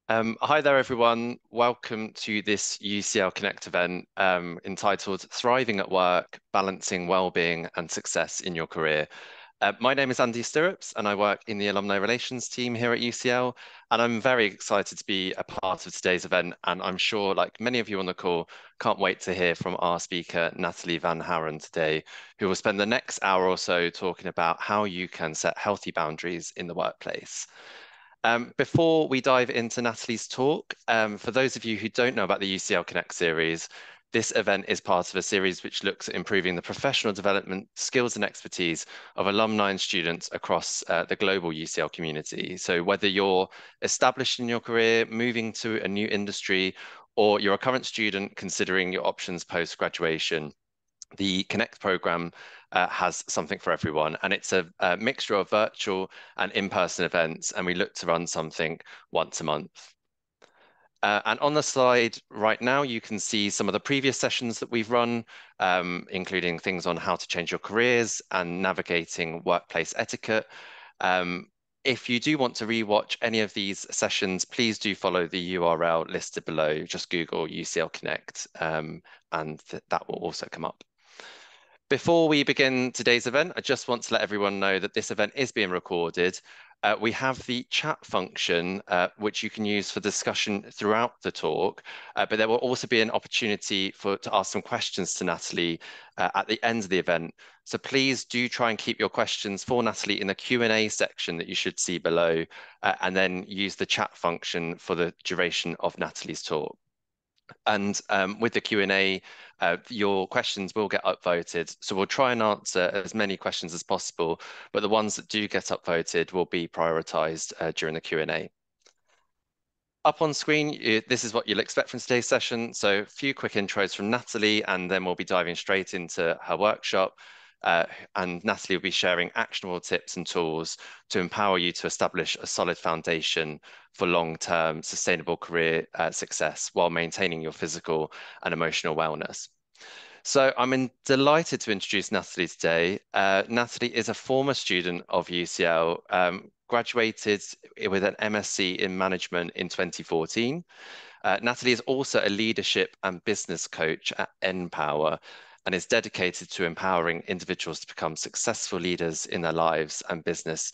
Hi there, everyone. Welcome to this UCL Connect event entitled Thriving at Work, Balancing Wellbeing and Success in Your Career. My name is Andy Stirrups, and I work in the Alumni Relations team here at UCL. And I'm very excited to be a part of today's event. And I'm sure, like many of you on the call, can't wait to hear from our speaker, Nathalie Van Haaren, today, who will spend the next hour or so talking about how you can set healthy boundaries in the workplace. Before we dive into Nathalie's talk, for those of you who don't know about the UCL Connect series, this event is part of a series which looks at improving the professional development, skills and expertise of alumni and students across the global UCL community. So whether you're established in your career, moving to a new industry, or you're a current student considering your options post-graduation, the Connect program has something for everyone, and it's a mixture of virtual and in-person events, and we look to run something once a month. And on the slide right now, you can see some of the previous sessions that we've run, including things on how to change your careers and navigating workplace etiquette. If you do want to rewatch any of these sessions, please do follow the URL listed below. Just Google UCL Connect, and that will also come up. Before we begin today's event, I just want to let everyone know that this event is being recorded. We have the chat function, which you can use for discussion throughout the talk, but there will also be an opportunity to ask some questions to Nathalie at the end of the event. So please do try and keep your questions for Nathalie in the Q&A section that you should see below, and then use the chat function for the duration of Nathalie's talk. And with the Q&A, your questions will get upvoted. So we'll try and answer as many questions as possible, but the ones that do get upvoted will be prioritized during the Q&A. Up on screen, this is what you'll expect from today's session. So a few quick intros from Nathalie, and then we'll be diving straight into her workshop. And Nathalie will be sharing actionable tips and tools to empower you to establish a solid foundation for long-term sustainable career success while maintaining your physical and emotional wellness. So I'm delighted to introduce Nathalie today. Nathalie is a former student of UCL, graduated with an MSc in Management in 2014. Nathalie is also a leadership and business coach at NPower and is dedicated to empowering individuals to become successful leaders in their lives and business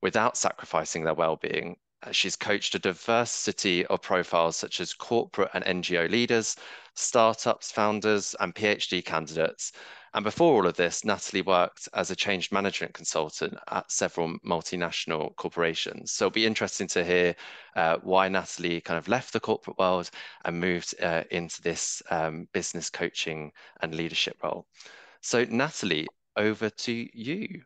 without sacrificing their well-being. She's coached a diversity of profiles such as corporate and NGO leaders, startups, founders, and PhD candidates. And before all of this, Nathalie worked as a change management consultant at several multinational corporations. So it'll be interesting to hear why Nathalie kind of left the corporate world and moved into this business coaching and leadership role. So Nathalie, over to you.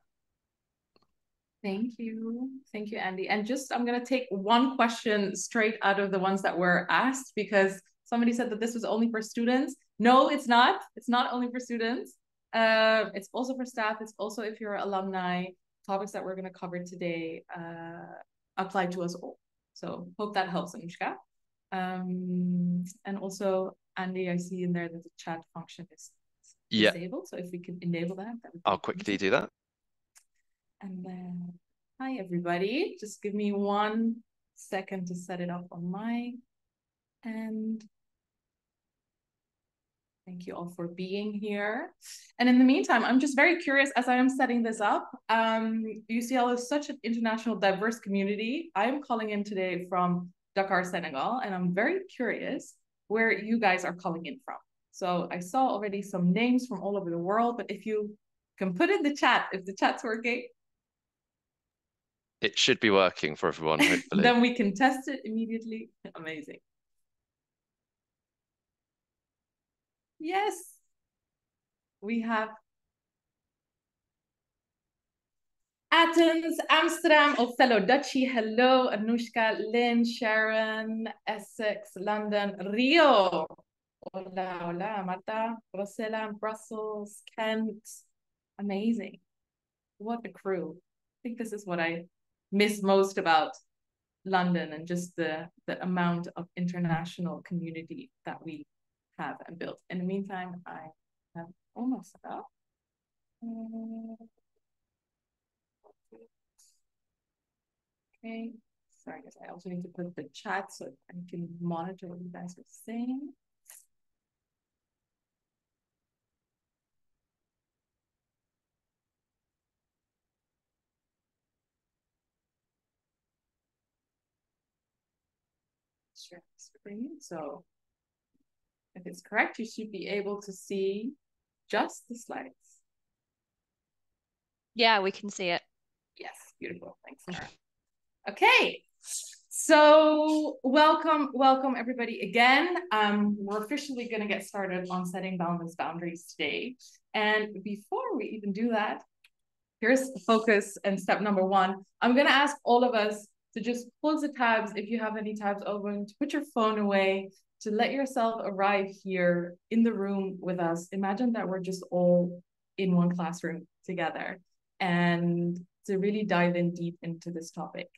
Thank you, Andy. And I'm gonna take one question straight out of the ones that were asked, because somebody said that this was only for students. No, it's not. It's not only for students. It's also for staff. It's also if you're alumni. Topics that we're gonna cover today apply to us all. So hope that helps, Anushka. And also, Andy, I see in there that the chat function is disabled. So if we can enable that would be I'll quickly do that. And then, hi everybody. Just give me 1 second to set it up on my end. Thank you all for being here. And in the meantime, I'm just very curious as I am setting this up. UCL is such an international, diverse community. I am calling in today from Dakar, Senegal, and I'm very curious where you guys are calling in from. So I saw already some names from all over the world, but if you can put in the chat, if the chat's working. It should be working for everyone, hopefully. Then we can test it immediately. Amazing. Yes. We have Athens, Amsterdam, Othello, Dutchy. Hello, Anushka, Lynn, Sharon, Essex, London, Rio. Hola, hola, Marta, Rosella, Brussels, Kent. Amazing. What a crew. I think this is what I miss most about London, and just the amount of international community that we have and built. In the meantime, I have almost set up. Okay. Sorry, guys, I also need to put the chat so I can monitor what you guys are saying. Share the screen. So if it's correct, you should be able to see just the slides. Yeah, we can see it. Yes, beautiful. Thanks, Sarah. Okay, so welcome everybody again. We're officially going to get started on setting boundaries today. And before we even do that, here's the focus and step number one. I'm going to ask all of us to just close the tabs if you have any tabs open, to put your phone away, to let yourself arrive here in the room with us. Imagine that we're just all in one classroom together and to really dive in deep into this topic.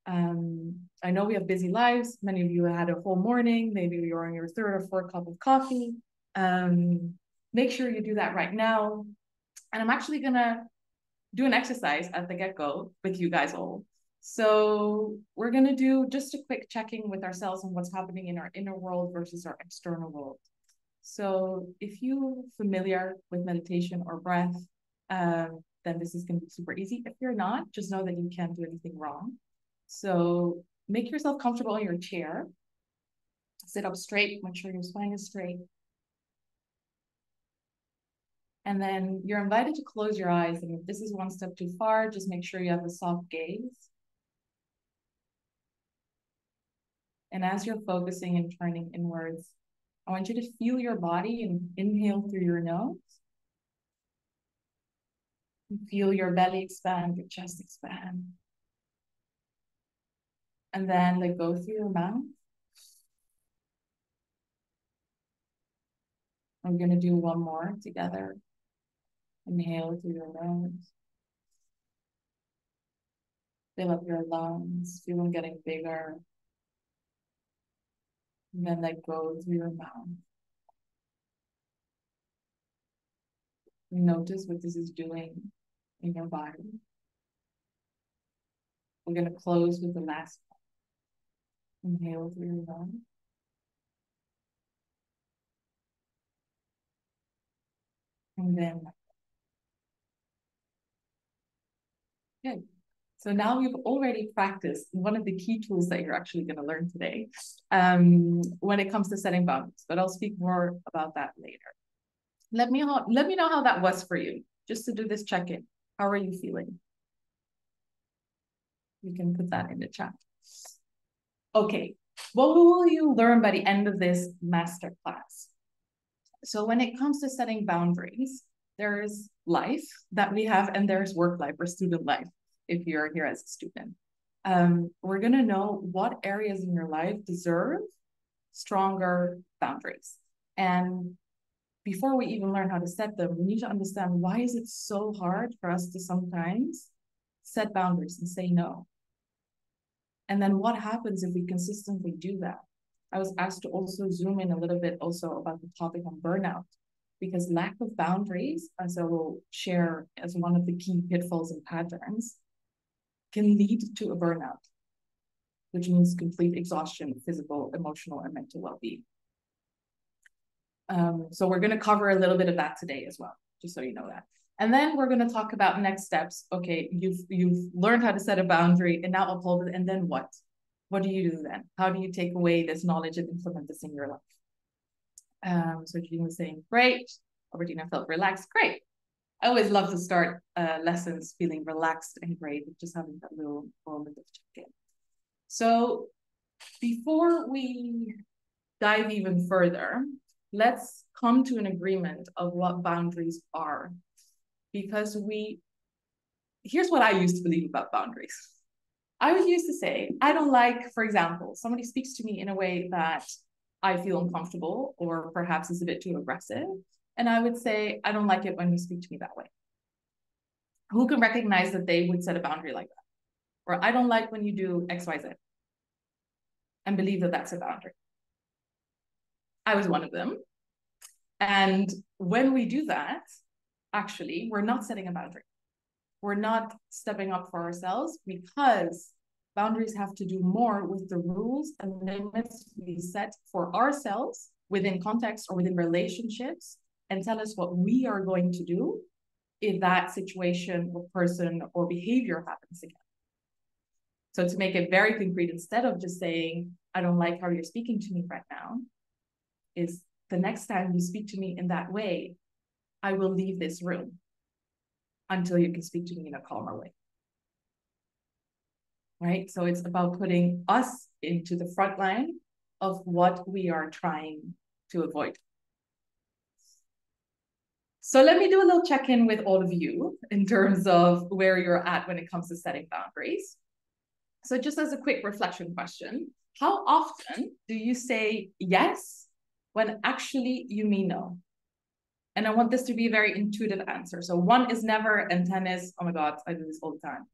I know we have busy lives. Many of you had a whole morning. Maybe you're on your third or fourth cup of coffee. Make sure you do that right now. And I'm actually going to do an exercise at the get-go with you guys all. So we're going to do just a quick checking with ourselves on what's happening in our inner world versus our external world. So if you're familiar with meditation or breath, then this is going to be super easy. If you're not, just know that you can't do anything wrong. So make yourself comfortable in your chair. Sit up straight, make sure your spine is straight. And then you're invited to close your eyes. And if this is one step too far, just make sure you have a soft gaze. And as you're focusing and turning inwards, I want you to feel your body and inhale through your nose. Feel your belly expand, your chest expand. And then let go through your mouth. We're going to do one more together. Inhale through your nose. Fill up your lungs. Feel them getting bigger. And then let go through your mouth. Notice what this is doing in your body. We're going to close with the last one. Inhale through your nose. And then, good. So now we've already practiced one of the key tools that you're actually going to learn today when it comes to setting boundaries, but I'll speak more about that later. Let me know how that was for you, just to do this check-in. How are you feeling? You can put that in the chat. Okay, what will you learn by the end of this masterclass? So when it comes to setting boundaries, there's life that we have and there's work life or student life, if you're here as a student. We're gonna know what areas in your life deserve stronger boundaries. And before we even learn how to set them, we need to understand why is it so hard for us to sometimes set boundaries and say no? And then what happens if we consistently do that? I was asked to also zoom in a little bit also about the topic on burnout, because lack of boundaries, as I will share as one of the key pitfalls and patterns, can lead to a burnout, which means complete exhaustion, physical, emotional, and mental well-being. So we're going to cover a little bit of that today as well, just so you know that. And then we're going to talk about next steps. Okay, you've learned how to set a boundary and now uphold it. And then what? What do you do then? How do you take away this knowledge and implement this in your life? So Jean was saying, great. Albertina felt relaxed. Great. I always love to start lessons feeling relaxed and great, just having that little moment of check-in. So before we dive even further, let's come to an agreement of what boundaries are. Because here's what I used to believe about boundaries. I was used to say, I don't like, for example, somebody speaks to me in a way that I feel uncomfortable or perhaps is a bit too aggressive. And I would say, I don't like it when you speak to me that way. Who can recognize that they would set a boundary like that? Or I don't like when you do X, Y, Z. And believe that that's a boundary. I was one of them. And when we do that, actually, we're not setting a boundary. We're not stepping up for ourselves because Boundaries have to do more with the rules and limits we set for ourselves within context or within relationships, and tell us what we are going to do if that situation or person or behavior happens again. So to make it very concrete, instead of just saying, I don't like how you're speaking to me right now, is the next time you speak to me in that way, I will leave this room until you can speak to me in a calmer way. Right? So it's about putting us into the front line of what we are trying to avoid. So let me do a little check-in with all of you in terms of where you're at when it comes to setting boundaries. So just as a quick reflection question, how often do you say yes when actually you mean no? And I want this to be a very intuitive answer. So 1 is never, and 10 is, oh my God, I do this all the time.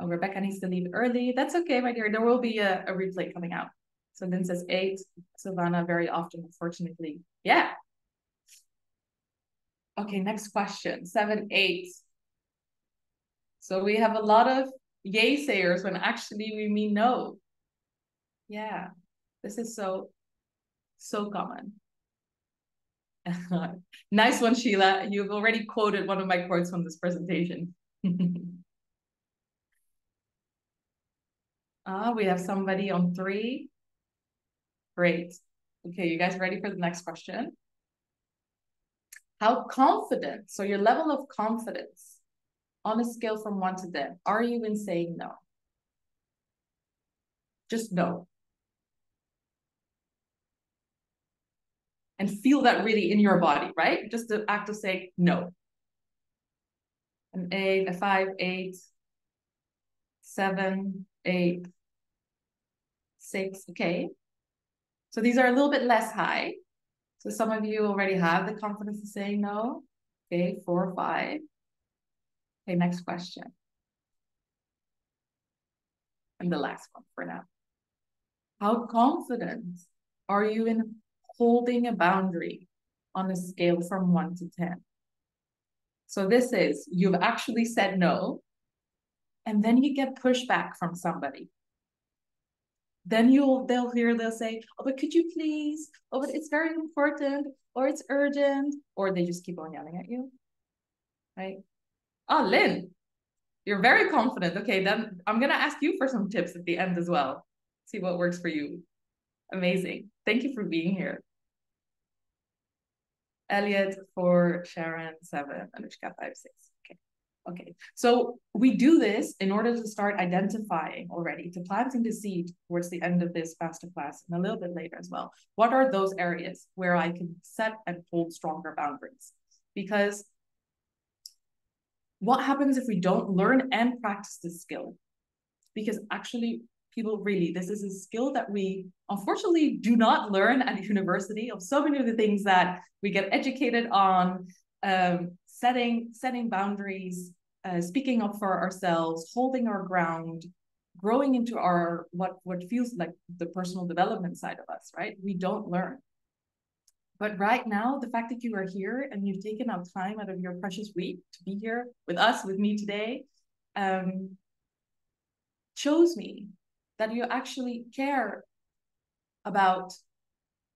Oh, Rebecca needs to leave early. That's okay, my dear. There will be a replay coming out. So Lynn says 8. Savannah, very often, unfortunately. Yeah. Okay, next question. 7, 8. So we have a lot of yay sayers when actually we mean no. Yeah, this is so common. Nice one, Sheila. You've already quoted one of my quotes from this presentation. We have somebody on 3. Great. Okay, you guys ready for the next question? How confident, so your level of confidence on a scale from 1 to 10, are you in saying no? Just no. And feel that really in your body, right? Just the act of saying no. An 8, a 5, 8, 7, 8, 6, okay. So these are a little bit less high. So some of you already have the confidence to say no. Okay, 4 or 5. Okay, next question. And the last one for now. How confident are you in holding a boundary on a scale from 1 to 10? So this is, you've actually said no, and then you get pushback from somebody. Then they'll say, oh, but could you please? Oh, but it's very important, or it's urgent, or they just keep on yelling at you, right? Oh, Lynn, you're very confident. Okay, then I'm gonna ask you for some tips at the end as well. See what works for you. Amazing. Thank you for being here. Elliot 4, Sharon 7, Anushka 5, 6. Okay. So we do this in order to start identifying already, to planting the seed towards the end of this masterclass and a little bit later as well. What are those areas where I can set and hold stronger boundaries? Because what happens if we don't learn and practice this skill? Because actually, people really, this is a skill that we unfortunately do not learn at university. Of so many of the things that we get educated on, setting boundaries, speaking up for ourselves, holding our ground, growing into our what feels like the personal development side of us, right? We don't learn. But right now, the fact that you are here and you've taken out time out of your precious week to be here with us, with me today, shows me that you actually care about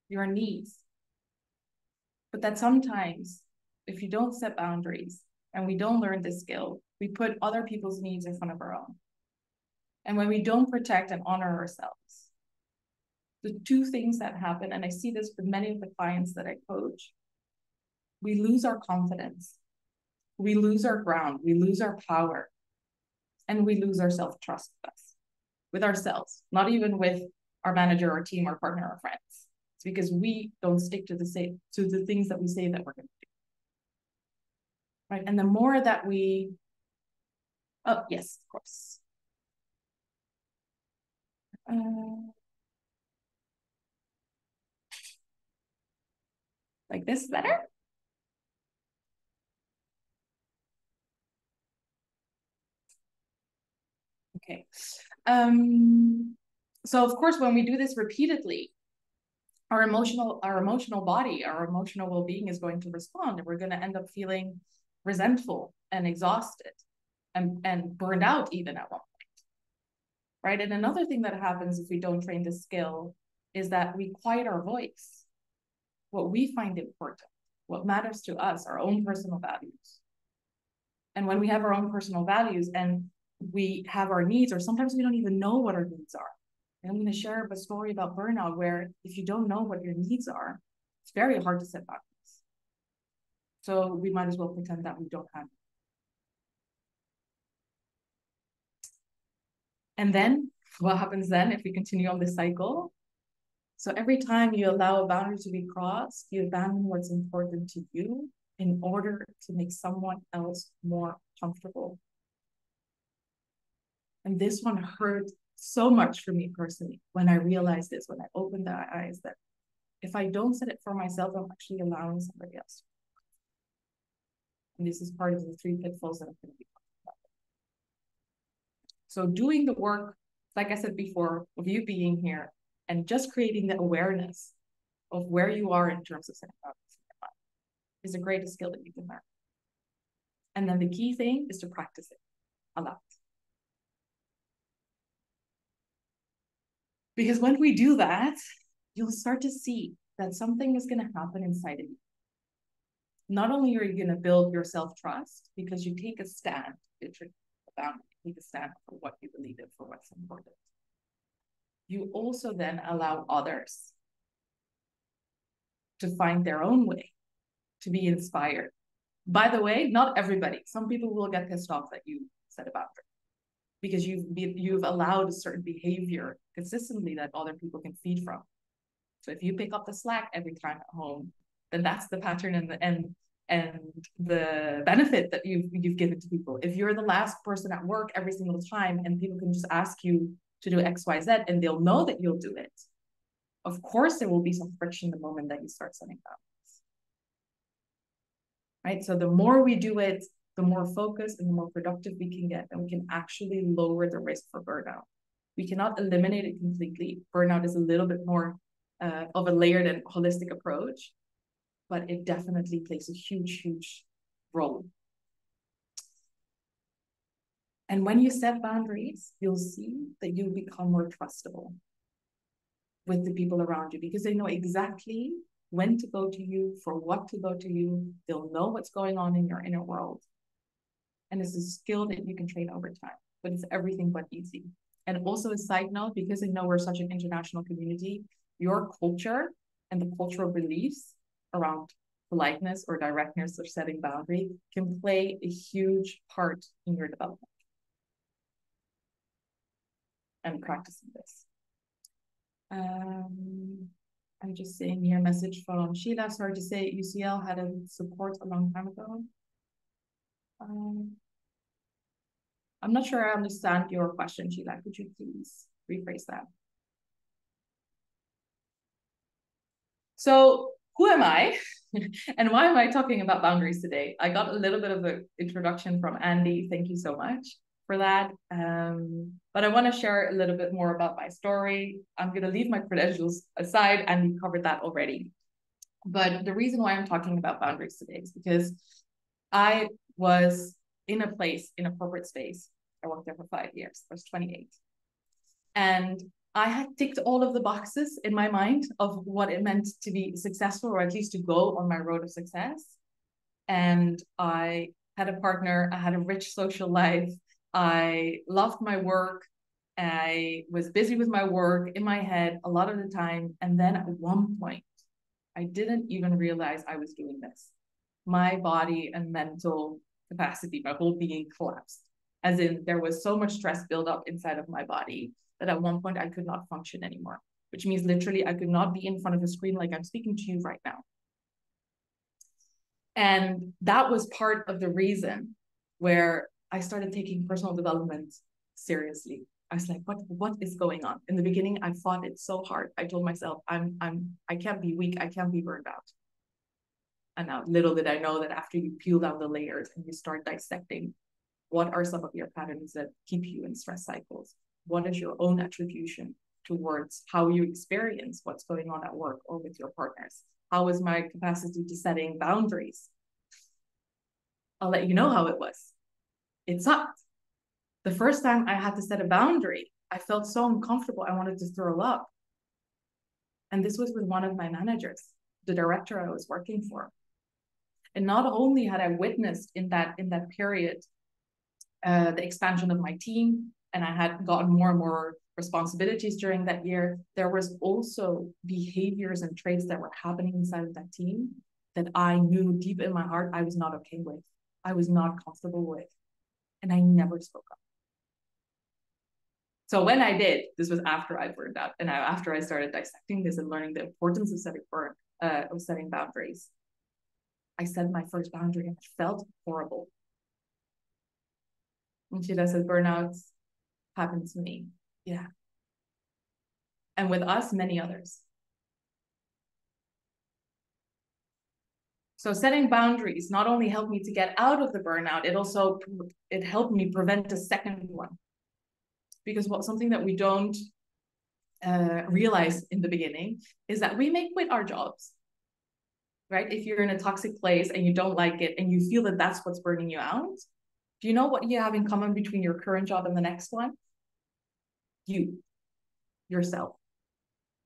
your needs. But that sometimes, if you don't set boundaries and we don't learn this skill, we put other people's needs in front of our own. And when we don't protect and honor ourselves, the 2 things that happen, and I see this with many of the clients that I coach, we lose our confidence, we lose our ground, we lose our power, and we lose our self-trust with ourselves, not even with our manager, our team, our partner, our friends. It's because we don't stick to the things that we say that we're going to do. Right? And the more that we, oh, yes, of course. Like this better? Okay. So of course, when we do this repeatedly, our emotional body, our emotional well-being is going to respond, and we're going to end up feeling resentful and exhausted and burned out even at one point, right? And another thing that happens if we don't train this skill is that we quiet our voice, what we find important, what matters to us, our own personal values. And when we have our own personal values and we have our needs, or sometimes we don't even know what our needs are. And I'm going to share a story about burnout where if you don't know what your needs are, it's very hard to set boundaries. So we might as well pretend that we don't have it. And then what happens then if we continue on this cycle? So every time you allow a boundary to be crossed, you abandon what's important to you in order to make someone else more comfortable. And this one hurt so much for me personally when I realized this, when I opened the eyes that if I don't set it for myself, I'm actually allowing somebody else. And this is part of the 3 pitfalls that I'm going to be talking about. So doing the work, like I said before, of you being here and just creating the awareness of where you are in terms of setting boundaries is the greatest skill that you can learn. And then the key thing is to practice it a lot. Because when we do that, you'll start to see that something is going to happen inside of you. Not only are you going to build your self-trust because you take a stand, literally, about take a stand for what you believe in, for what's important. You also then allow others to find their own way, to be inspired. By the way, not everybody. Some people will get pissed off that you set a boundary because you've allowed a certain behavior consistently that other people can feed from. So if you pick up the slack every time at home, then that's the pattern and the benefit that you've given to people. If you're the last person at work every single time and people can just ask you to do X, Y, Z and they'll know that you'll do it, of course there will be some friction the moment that you start setting boundaries. Right? So the more we do it, the more focused and the more productive we can get, and we can actually lower the risk for burnout. We cannot eliminate it completely. Burnout is a little bit more of a layered and holistic approach, but it definitely plays a huge, huge role. And when you set boundaries, you'll see that you'll become more trustable with the people around you because they know exactly when to go to you, for what to go to you. They'll know what's going on in your inner world. And it's a skill that you can train over time, but it's everything but easy. And also a side note, because I know we're such an international community, your culture and the cultural beliefs around politeness or directness or setting boundary can play a huge part in your development and practicing this. I'm just saying here, message from Sheila. Sorry to say, UCL had a support a long time ago. I'm not sure I understand your question, Sheila. Could you please rephrase that? So who am I? And why am I talking about boundaries today? I got a little bit of an introduction from Andy. Thank you so much for that. But I want to share a little bit more about my story. I'm going to leave my credentials aside, and we covered that already. But the reason why I'm talking about boundaries today is because I was in a place, in a corporate space. I worked there for 5 years. I was 28. And I had ticked all of the boxes in my mind of what it meant to be successful, or at least to go on my road of success. And I had a partner, I had a rich social life, I loved my work, I was busy with my work in my head a lot of the time. And then at one point, I didn't even realize I was doing this. My body and mental capacity, my whole being collapsed. As in, there was so much stress built up inside of my body that at one point I could not function anymore, which means literally I could not be in front of a screen like I'm speaking to you right now. And that was part of the reason where I started taking personal development seriously. I was like, what is going on? In the beginning, I fought it so hard. I told myself, I can't be weak. I can't be burned out. And now little did I know that after you peel down the layers and you start dissecting, what are some of your patterns that keep you in stress cycles? What is your own attribution towards how you experience what's going on at work or with your partners? How is my capacity to setting boundaries? I'll let you know how it was. It sucked. The first time I had to set a boundary, I felt so uncomfortable. I wanted to throw up. And this was with one of my managers, the director I was working for. And not only had I witnessed in that period the expansion of my team, and I had gotten more and more responsibilities during that year, there was also behaviors and traits that were happening inside of that team that I knew deep in my heart I was not okay with. I was not comfortable with. And I never spoke up. So when I did, this was after I burned out, and after I started dissecting this and learning the importance of setting boundaries. I set my first boundary and it felt horrible. And she said, burnouts happened to me. Yeah. And with us, many others. So setting boundaries not only helped me to get out of the burnout, it helped me prevent a second one. Because something that we don't realize in the beginning is that we may quit our jobs, right? If you're in a toxic place and you don't like it and you feel that that's what's burning you out, do you know what you have in common between your current job and the next one? Yourself.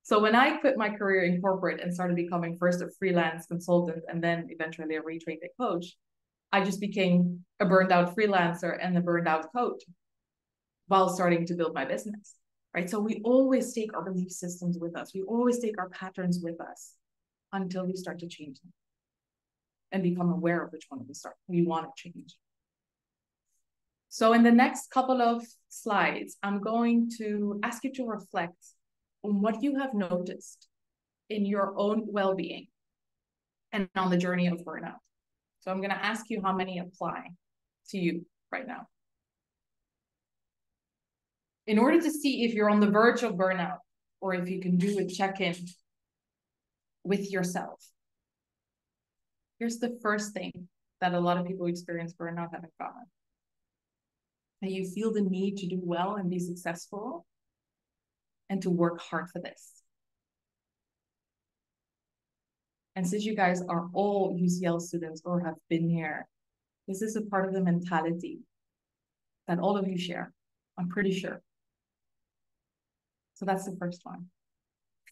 So when I quit my career in corporate and started becoming first a freelance consultant and then eventually a retrained coach, I just became a burned out freelancer and a burned out coach while starting to build my business, right? So we always take our belief systems with us. We always take our patterns with us until we start to change them and become aware of which one we want to change. So in the next couple of slides, I'm going to ask you to reflect on what you have noticed in your own well-being and on the journey of burnout. So I'm going to ask you how many apply to you right now. In order to see if you're on the verge of burnout or if you can do a check-in with yourself, here's the first thing that a lot of people who experience burnout have in common. And you feel the need to do well and be successful and to work hard for this. And since you guys are all UCL students or have been here, this is a part of the mentality that all of you share, I'm pretty sure. So that's the first one.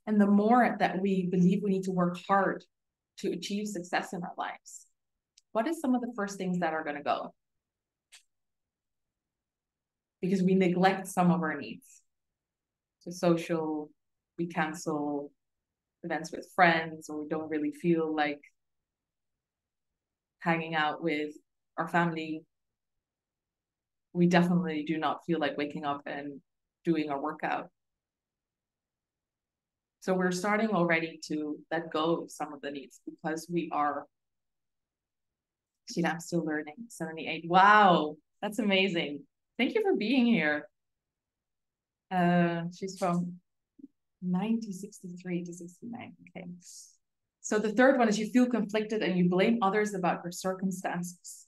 And the more that we believe we need to work hard to achieve success in our lives, what is some of the first things that are going to go? Because we neglect some of our needs. So social, we cancel events with friends, or we don't really feel like hanging out with our family. We definitely do not feel like waking up and doing our workout. So we're starting already to let go of some of the needs because we are, I'm still learning, 78. Wow, that's amazing. Thank you for being here. She's from 1963 to 69. Okay. So the third one is you feel conflicted and you blame others about your circumstances.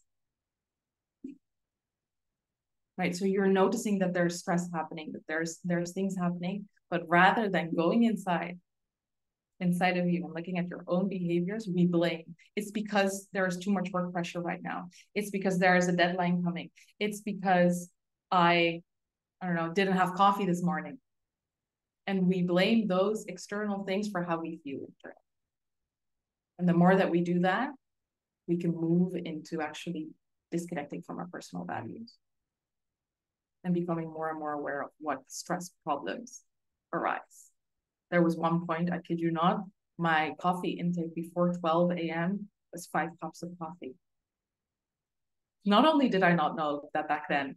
Right. So you're noticing that there's stress happening, that there's things happening, but rather than going inside of you and looking at your own behaviors, we blame. It's because there's too much work pressure right now. It's because there is a deadline coming. It's because I don't know, didn't have coffee this morning. And we blame those external things for how we feel internally. And the more that we do that, we can move into actually disconnecting from our personal values and becoming more and more aware of what stress problems arise. There was one point, I kid you not, my coffee intake before 12 a.m. was 5 cups of coffee. Not only did I not know that back then,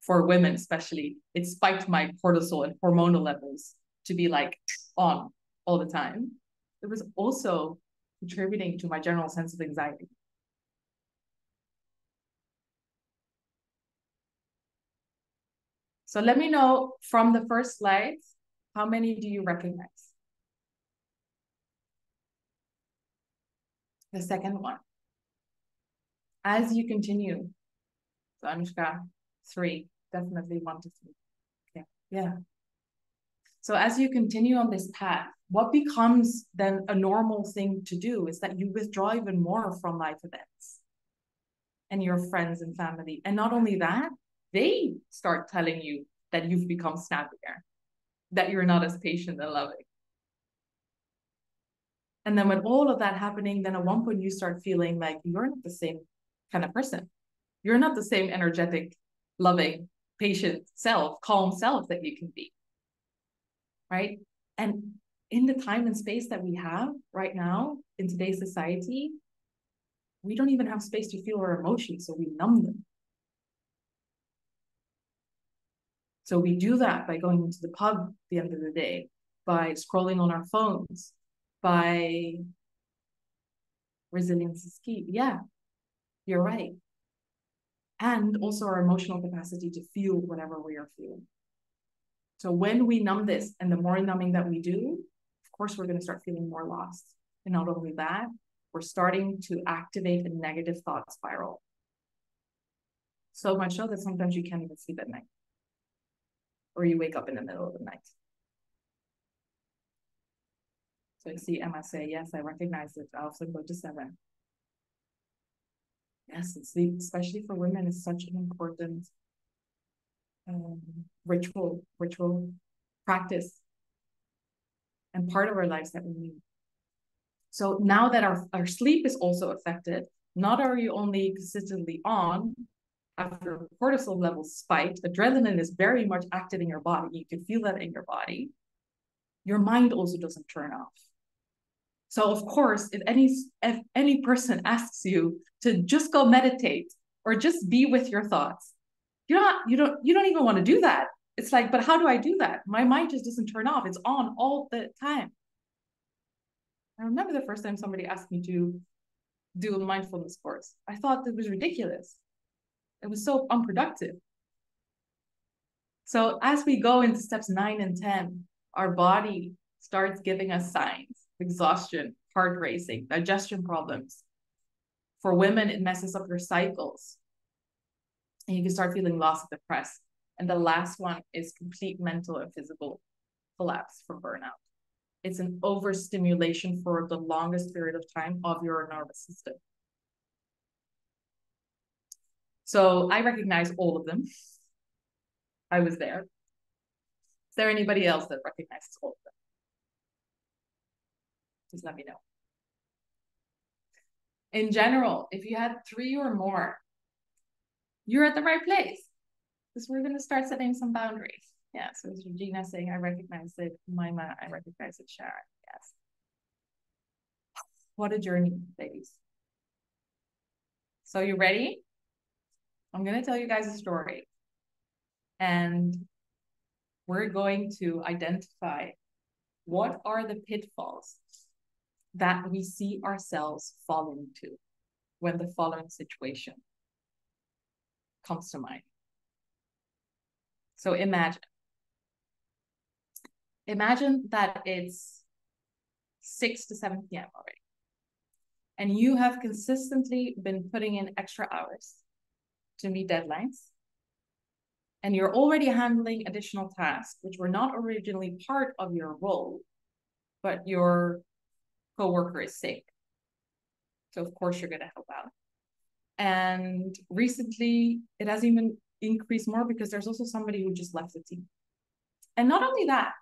for women especially, it spiked my cortisol and hormonal levels to be like on all the time. It was also contributing to my general sense of anxiety. So let me know from the first slides, how many do you recognize? The second one. As you continue, so Anushka, 3, definitely 1 to 3. Okay, yeah. So as you continue on this path, what becomes then a normal thing to do is that you withdraw even more from life events. and your friends and family. And not only that, they start telling you that you've become snappier, that you're not as patient and loving. And then with all of that happening, then at one point you start feeling like you're not the same kind of person. You're not the same energetic, loving, patient self, calm self that you can be. Right? And in the time and space that we have right now in today's society, we don't even have space to feel our emotions, so we numb them. So we do that by going into the pub at the end of the day, by scrolling on our phones, by resilience is key. Yeah, you're right. And also our emotional capacity to feel whatever we are feeling. So when we numb this, and the more numbing that we do, of course, we're going to start feeling more lost. And not only that, we're starting to activate a negative thought spiral. So much so that sometimes you can't even sleep at night. Or you wake up in the middle of the night. So you see Emma say, yes, I recognize it. I also go to 7. Yes, and sleep, especially for women, is such an important ritual practice and part of our lives that we need. So now that our sleep is also affected, not are you only consistently on, after cortisol levels spiked, adrenaline is very much active in your body. You can feel that in your body. Your mind also doesn't turn off. So of course, if any person asks you to just go meditate or just be with your thoughts, you don't even want to do that. It's like, but how do I do that? My mind just doesn't turn off. It's on all the time. I remember the first time somebody asked me to do a mindfulness course. I thought that was ridiculous. It was so unproductive. So as we go into steps 9 and 10, our body starts giving us signs: exhaustion, heart racing, digestion problems. For women, it messes up your cycles. And you can start feeling lost and depressed. And the last one is complete mental and physical collapse from burnout. It's an overstimulation for the longest period of time of your nervous system. So I recognize all of them. I was there. Is there anybody else that recognizes all of them? Just let me know. In general, if you had 3 or more, you're at the right place, because we're going to start setting some boundaries. Yeah, so it's Regina saying, I recognize it. Maima, I recognize it. Sharon, yes. What a journey, ladies. So you ready? I'm going to tell you guys a story. And we're going to identify what are the pitfalls that we see ourselves fall into when the following situation comes to mind. So imagine that it's 6 to 7 p.m. already. And you have consistently been putting in extra hours to meet deadlines. And you're already handling additional tasks, which were not originally part of your role, but your coworker is sick. So of course you're going to help out. And recently it has even increased more because there's also somebody who just left the team. And not only that,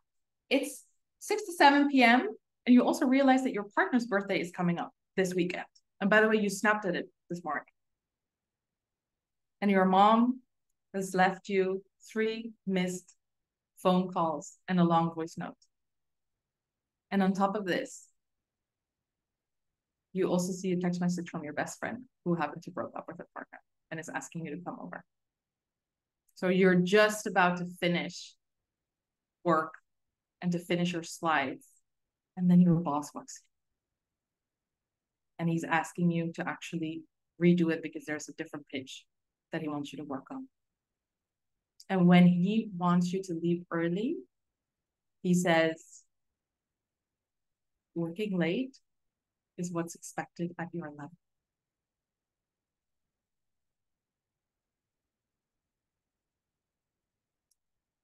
it's 6 to 7 p.m. and you also realize that your partner's birthday is coming up this weekend. And by the way, you snapped at it this morning. And your mom has left you 3 missed phone calls and a long voice note. And on top of this, you also see a text message from your best friend who happened to broke up with her partner and is asking you to come over. So you're just about to finish work and to finish your slides. And then your boss walks in. And he's asking you to actually redo it because there's a different pitch that he wants you to work on. And when he wants you to leave early, he says, working late is what's expected at your level.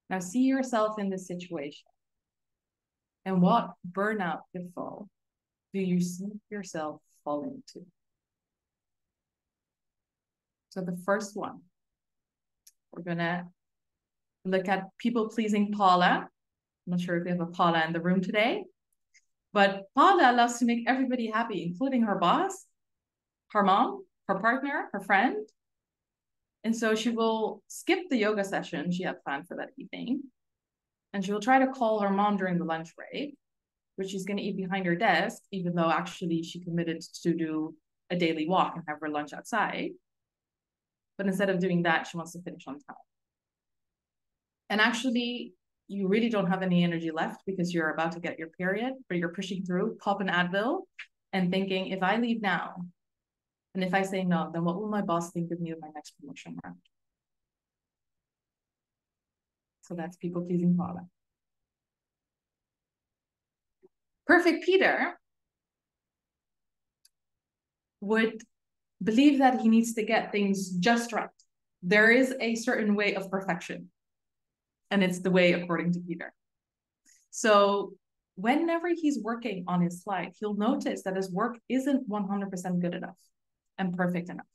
Now see yourself in this situation. And what burnout pitfall do you see yourself fall into? So the first one, we're gonna look at people-pleasing Paula. I'm not sure if we have a Paula in the room today, but Paula loves to make everybody happy, including her boss, her mom, her partner, her friend. And so she will skip the yoga session she had planned for that evening. And she will try to call her mom during the lunch break, which she's going to eat behind her desk, even though actually she committed to do a daily walk and have her lunch outside. But instead of doing that, she wants to finish on time. And actually, you really don't have any energy left because you're about to get your period, but you're pushing through, pop an Advil, and thinking, if I leave now, and if I say no, then what will my boss think of me in my next promotion round? So that's people-pleasing Paula. Perfect Peter would believe that he needs to get things just right. There is a certain way of perfection, and it's the way according to Peter. So whenever he's working on his slide, he'll notice that his work isn't 100% good enough and perfect enough,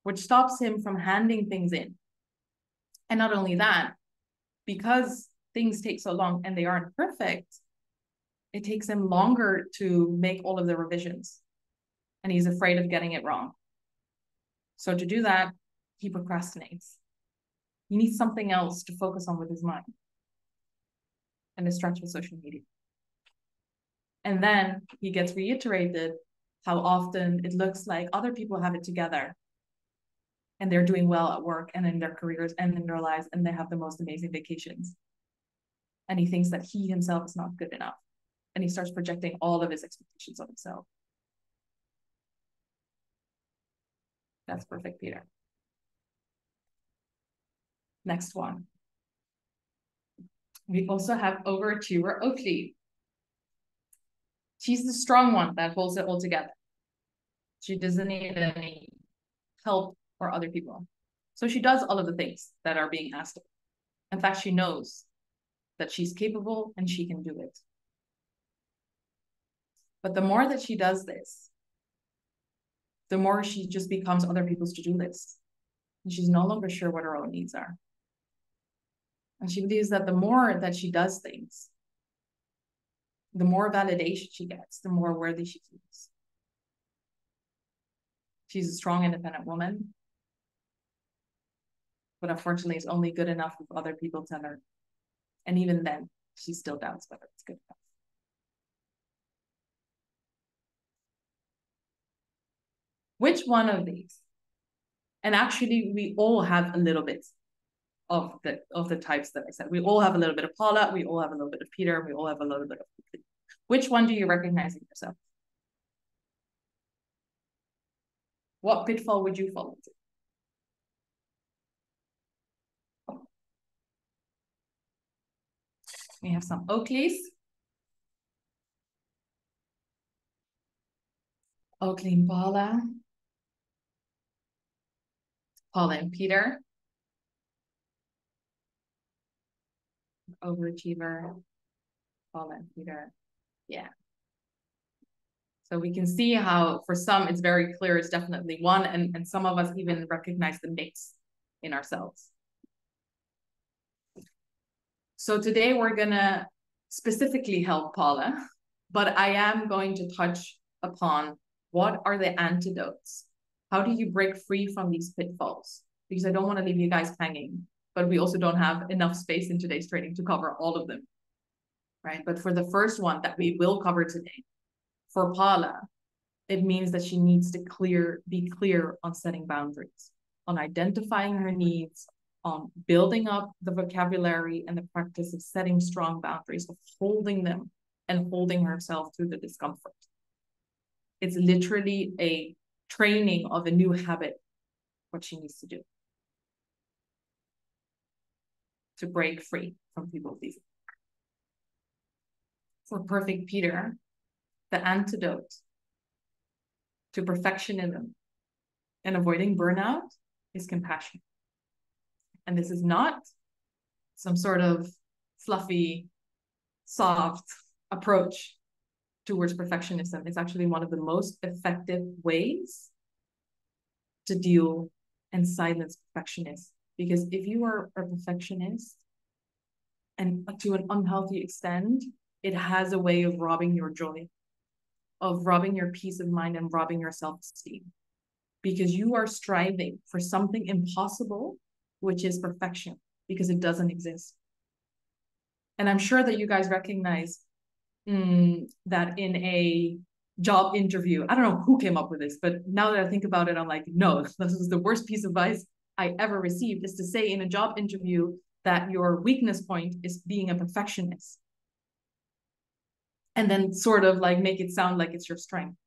which stops him from handing things in. And not only that, because things take so long and they aren't perfect, it takes him longer to make all of the revisions. And he's afraid of getting it wrong. So to do that, he procrastinates. He needs something else to focus on with his mind. And distract with social media. And then he gets reiterated how often it looks like other people have it together and they're doing well at work and in their careers and in their lives, and they have the most amazing vacations. And he thinks that he himself is not good enough. And he starts projecting all of his expectations on himself. That's perfect, Peter. Next one. We also have overachiever Oakley. She's the strong one that holds it all together. She doesn't need any help or other people. So she does all of the things that are being asked of her. In fact, she knows that she's capable and she can do it. But the more that she does this, the more she just becomes other people's to-do list. And she's no longer sure what her own needs are. And she believes that the more that she does things, the more validation she gets, the more worthy she feels. She's a strong, independent woman, but unfortunately is only good enough if other people tell her. And even then, she still doubts whether it's good enough. Which one of these? And actually, we all have a little bit of the types that I said. We all have a little bit of Paula, we all have a little bit of Peter, we all have a little bit of Peter. Which one do you recognize in yourself? What pitfall would you fall into? We have some Oakleys. Oakley and Paula. Paula and Peter. Overachiever. Paula and Peter. Yeah. So we can see how for some it's very clear it's definitely one, and some of us even recognize the mix in ourselves. So today we're gonna specifically help Paula, but I am going to touch upon what are the antidotes? How do you break free from these pitfalls? Because I don't want to leave you guys hanging, but we also don't have enough space in today's training to cover all of them, right? But for the first one that we will cover today, for Paula, it means that she needs to be clear on setting boundaries, on identifying her needs, on building up the vocabulary and the practice of setting strong boundaries, of holding them and holding herself through the discomfort. It's literally a training of a new habit, what she needs to do to break free from people pleasing. For perfect Peter, the antidote to perfectionism and avoiding burnout is compassion. And this is not some sort of fluffy, soft approach towards perfectionism. It's actually one of the most effective ways to deal and silence perfectionists. Because if you are a perfectionist, and to an unhealthy extent, it has a way of robbing your joy, of robbing your peace of mind, and robbing your self-esteem. Because you are striving for something impossible, which is perfection, because it doesn't exist. And I'm sure that you guys recognize that in a job interview, I don't know who came up with this, but now that I think about it, I'm like, no, this is the worst piece of advice I ever received, is to say in a job interview that your weakness point is being a perfectionist. And then sort of like make it sound like it's your strength.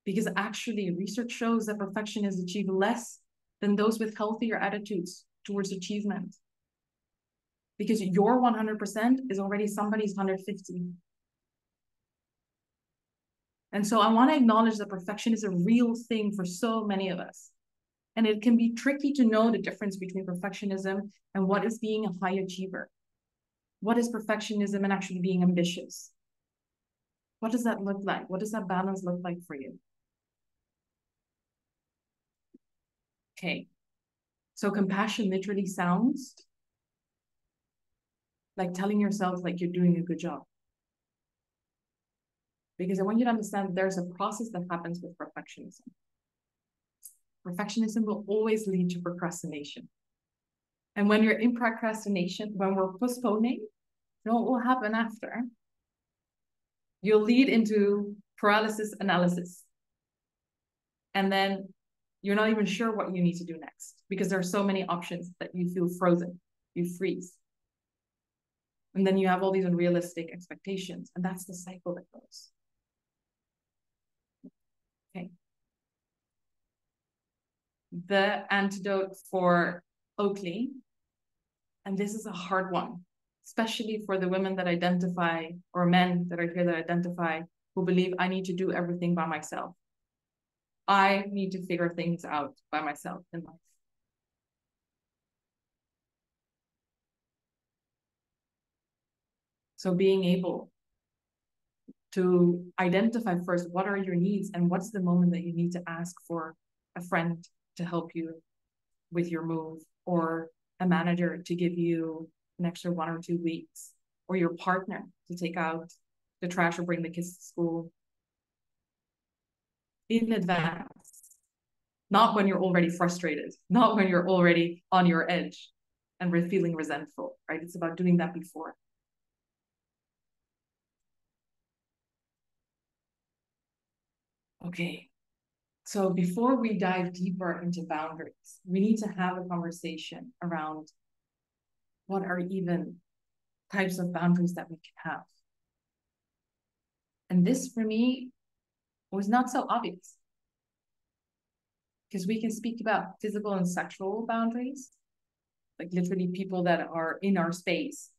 Because actually research shows that perfectionists achieve less than those with healthier attitudes towards achievement. Because your 100% is already somebody's 150. And so I want to acknowledge that perfection is a real thing for so many of us. And it can be tricky to know the difference between perfectionism and what is being a high achiever. What is perfectionism and actually being ambitious? What does that look like? What does that balance look like for you? Okay. So compassion literally sounds like telling yourself like you're doing a good job. Because I want you to understand that there's a process that happens with perfectionism. Perfectionism will always lead to procrastination. And when you're in procrastination, when we're postponing, you know what will happen after? You'll lead into paralysis analysis. And then you're not even sure what you need to do next because there are so many options that you feel frozen, you freeze. And then you have all these unrealistic expectations, and that's the cycle that goes. Okay. The antidote for Oakley, and this is a hard one, especially for the women that identify, or men that are here that identify, who believe I need to do everything by myself. I need to figure things out by myself in life. So being able to identify first, what are your needs and what's the moment that you need to ask for a friend to help you with your move, or a manager to give you an extra 1 or 2 weeks, or your partner to take out the trash or bring the kids to school in advance, not when you're already frustrated, not when you're already on your edge and feeling resentful, right? It's about doing that before. Okay, so before we dive deeper into boundaries, we need to have a conversation around what are even types of boundaries that we can have. And this, for me, was not so obvious. Because we can speak about physical and sexual boundaries, like literally people that are in our space,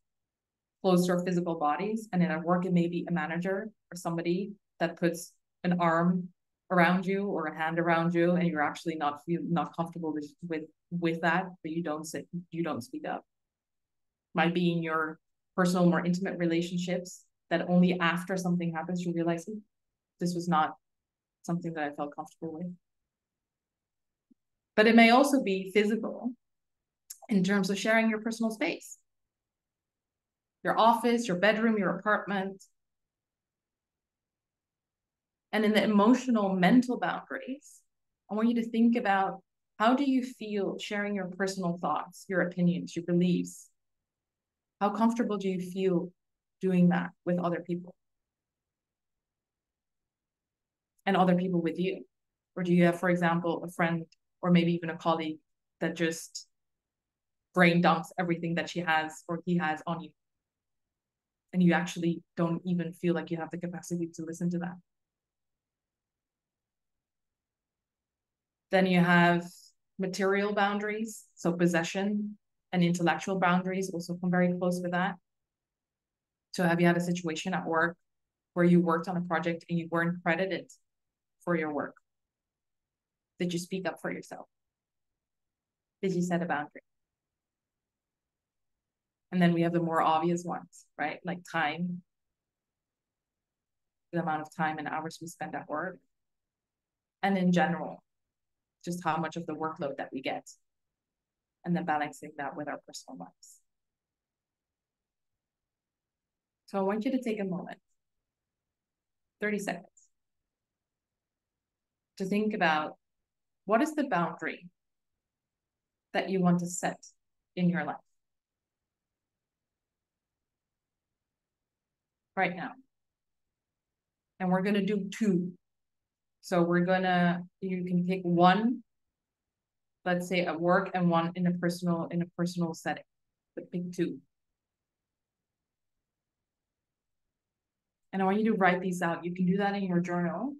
close to our physical bodies. And in our work, it may be a manager or somebody that puts an arm around you or a hand around you, and you're actually not comfortable with that, but you don't speak up. Might be in your personal, more intimate relationships that only after something happens you realize this was not something that I felt comfortable with. But it may also be physical in terms of sharing your personal space, your office, your bedroom, your apartment. And in the emotional, mental boundaries, I want you to think about, how do you feel sharing your personal thoughts, your opinions, your beliefs? How comfortable do you feel doing that with other people? And other people with you? Or do you have, for example, a friend or maybe even a colleague that just brain dumps everything that she has or he has on you, and you actually don't even feel like you have the capacity to listen to that? Then you have material boundaries, so possession and intellectual boundaries also come very close with that. So have you had a situation at work where you worked on a project and you weren't credited for your work? Did you speak up for yourself? Did you set a boundary? And then we have the more obvious ones, right? Like time, the amount of time and hours we spend at work. And in general, just how much of the workload that we get, and then balancing that with our personal lives. So I want you to take a moment, 30 seconds, to think about what is the boundary that you want to set in your life right now. And we're going to do two. So you can pick one, let's say at work, and one in a personal setting, but pick two. And I want you to write these out. You can do that in your journal,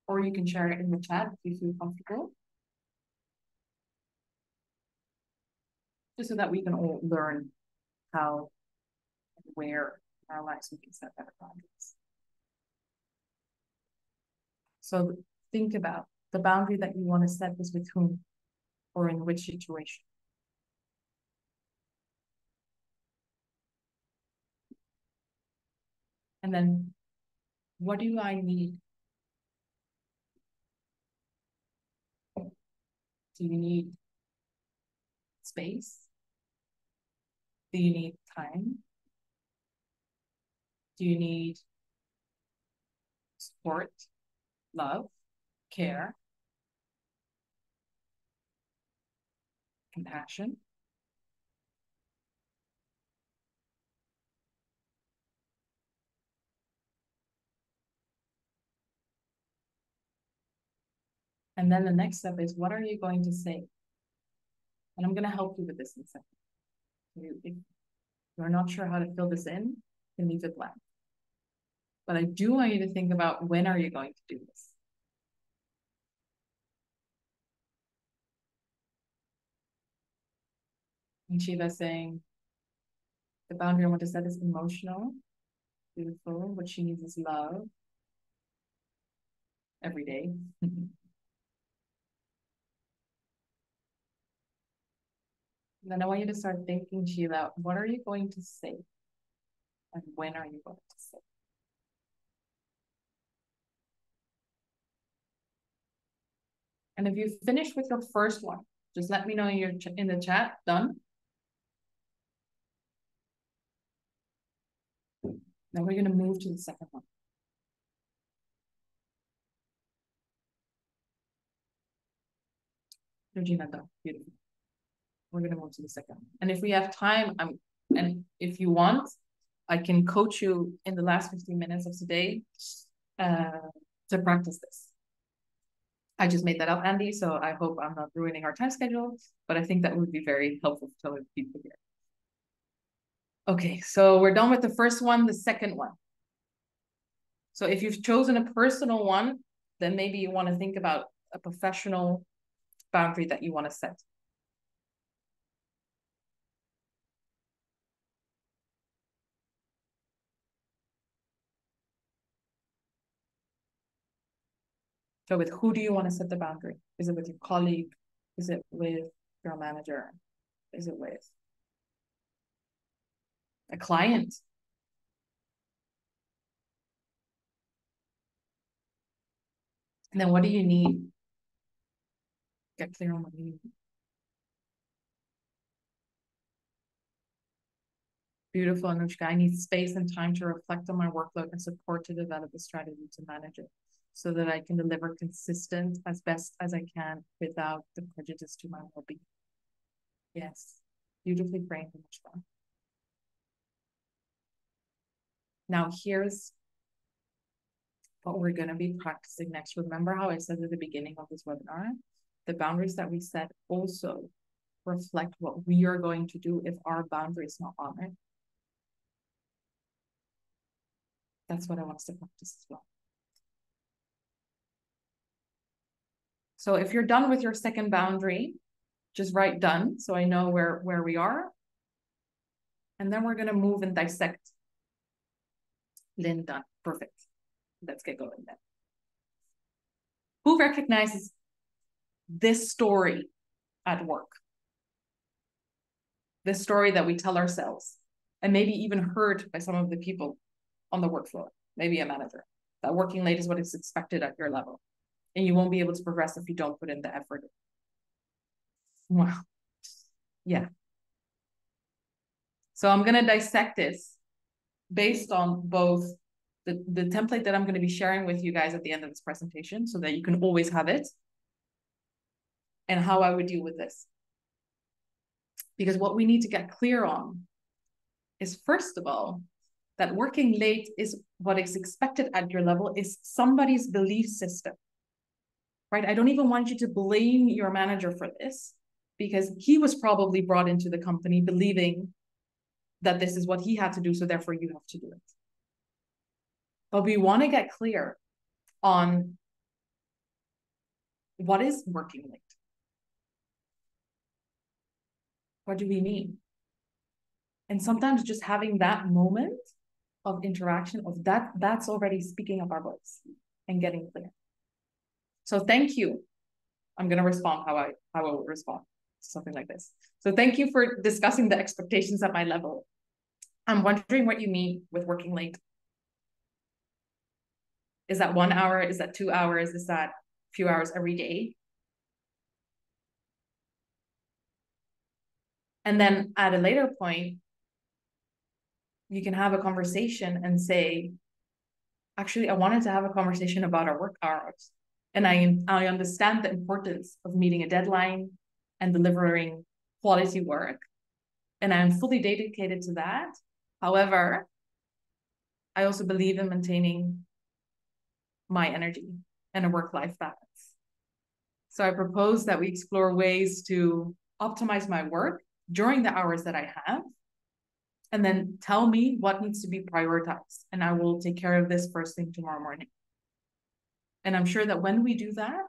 or you can share it in the chat if you feel comfortable. Just so that we can all learn how and where in our lives we can set better boundaries. So think about the boundary that you want to set is with whom or in which situation. And then, what do I need? Do you need space? Do you need time? Do you need support, love, care, compassion? And then the next step is, what are you going to say? And I'm going to help you with this in a second. If you're not sure how to fill this in, you can leave it blank. But I do want you to think about, when are you going to do this? And Shiva's saying, the boundary I want to set is emotional. Beautiful. What she needs is love. Every day. Then I want you to start thinking, Sheila, what are you going to say? And when are you going to say? And if you finish with your first one, just let me know in the chat. Done? Now we're going to move to the second one. Regina, done. Beautiful. We're going to move to the second one. And if we have time, and if you want, I can coach you in the last 15 minutes of today to practice this. I just made that up, Andy, so I hope I'm not ruining our time schedule, but I think that would be very helpful to other people here. Okay, so we're done with the first one, the second one. So if you've chosen a personal one, then maybe you want to think about a professional boundary that you want to set. So with who do you want to set the boundary? Is it with your colleague? Is it with your manager? Is it with a client? And then what do you need? Get clear on what you need. Beautiful, Anushka. I need space and time to reflect on my workload and support to develop a strategy to manage it so that I can deliver consistent as best as I can without the prejudice to my well-being. Yes, beautifully framed, Anushka. Now here's what we're going to be practicing next. Remember how I said at the beginning of this webinar, the boundaries that we set also reflect what we are going to do if our boundary is not honored. That's what I want us to practice as well. So if you're done with your second boundary, just write done so I know where we are. And then we're going to move and dissect. Lynn, done. Perfect. Let's get going then. Who recognizes this story at work? This story that we tell ourselves, and maybe even heard by some of the people on the work floor, maybe a manager, that working late is what is expected at your level. And you won't be able to progress if you don't put in the effort Wow. Yeah. So I'm going to dissect this based on both the template that I'm going to be sharing with you guys at the end of this presentation so that you can always have it, and how I would deal with this. Because what we need to get clear on is, first of all, that working late is what is expected at your level is somebody's belief system, right? I don't even want you to blame your manager for this, because he was probably brought into the company believing that this is what he had to do, so therefore you have to do it. But we want to get clear on what is working late. What do we mean? And sometimes just having that moment of interaction of that's already speaking up our voice and getting clear. So thank you. I'm going to respond how I would respond to something like this. So thank you for discussing the expectations at my level. I'm wondering what you mean with working late. Is that 1 hour? Is that 2 hours? Is that a few hours every day? And then at a later point, you can have a conversation and say, actually, I wanted to have a conversation about our work hours. And I understand the importance of meeting a deadline and delivering quality work. And I'm fully dedicated to that. However, I also believe in maintaining my energy and a work-life balance. So I propose that we explore ways to optimize my work during the hours that I have, and then tell me what needs to be prioritized. And I will take care of this first thing tomorrow morning. And I'm sure that when we do that,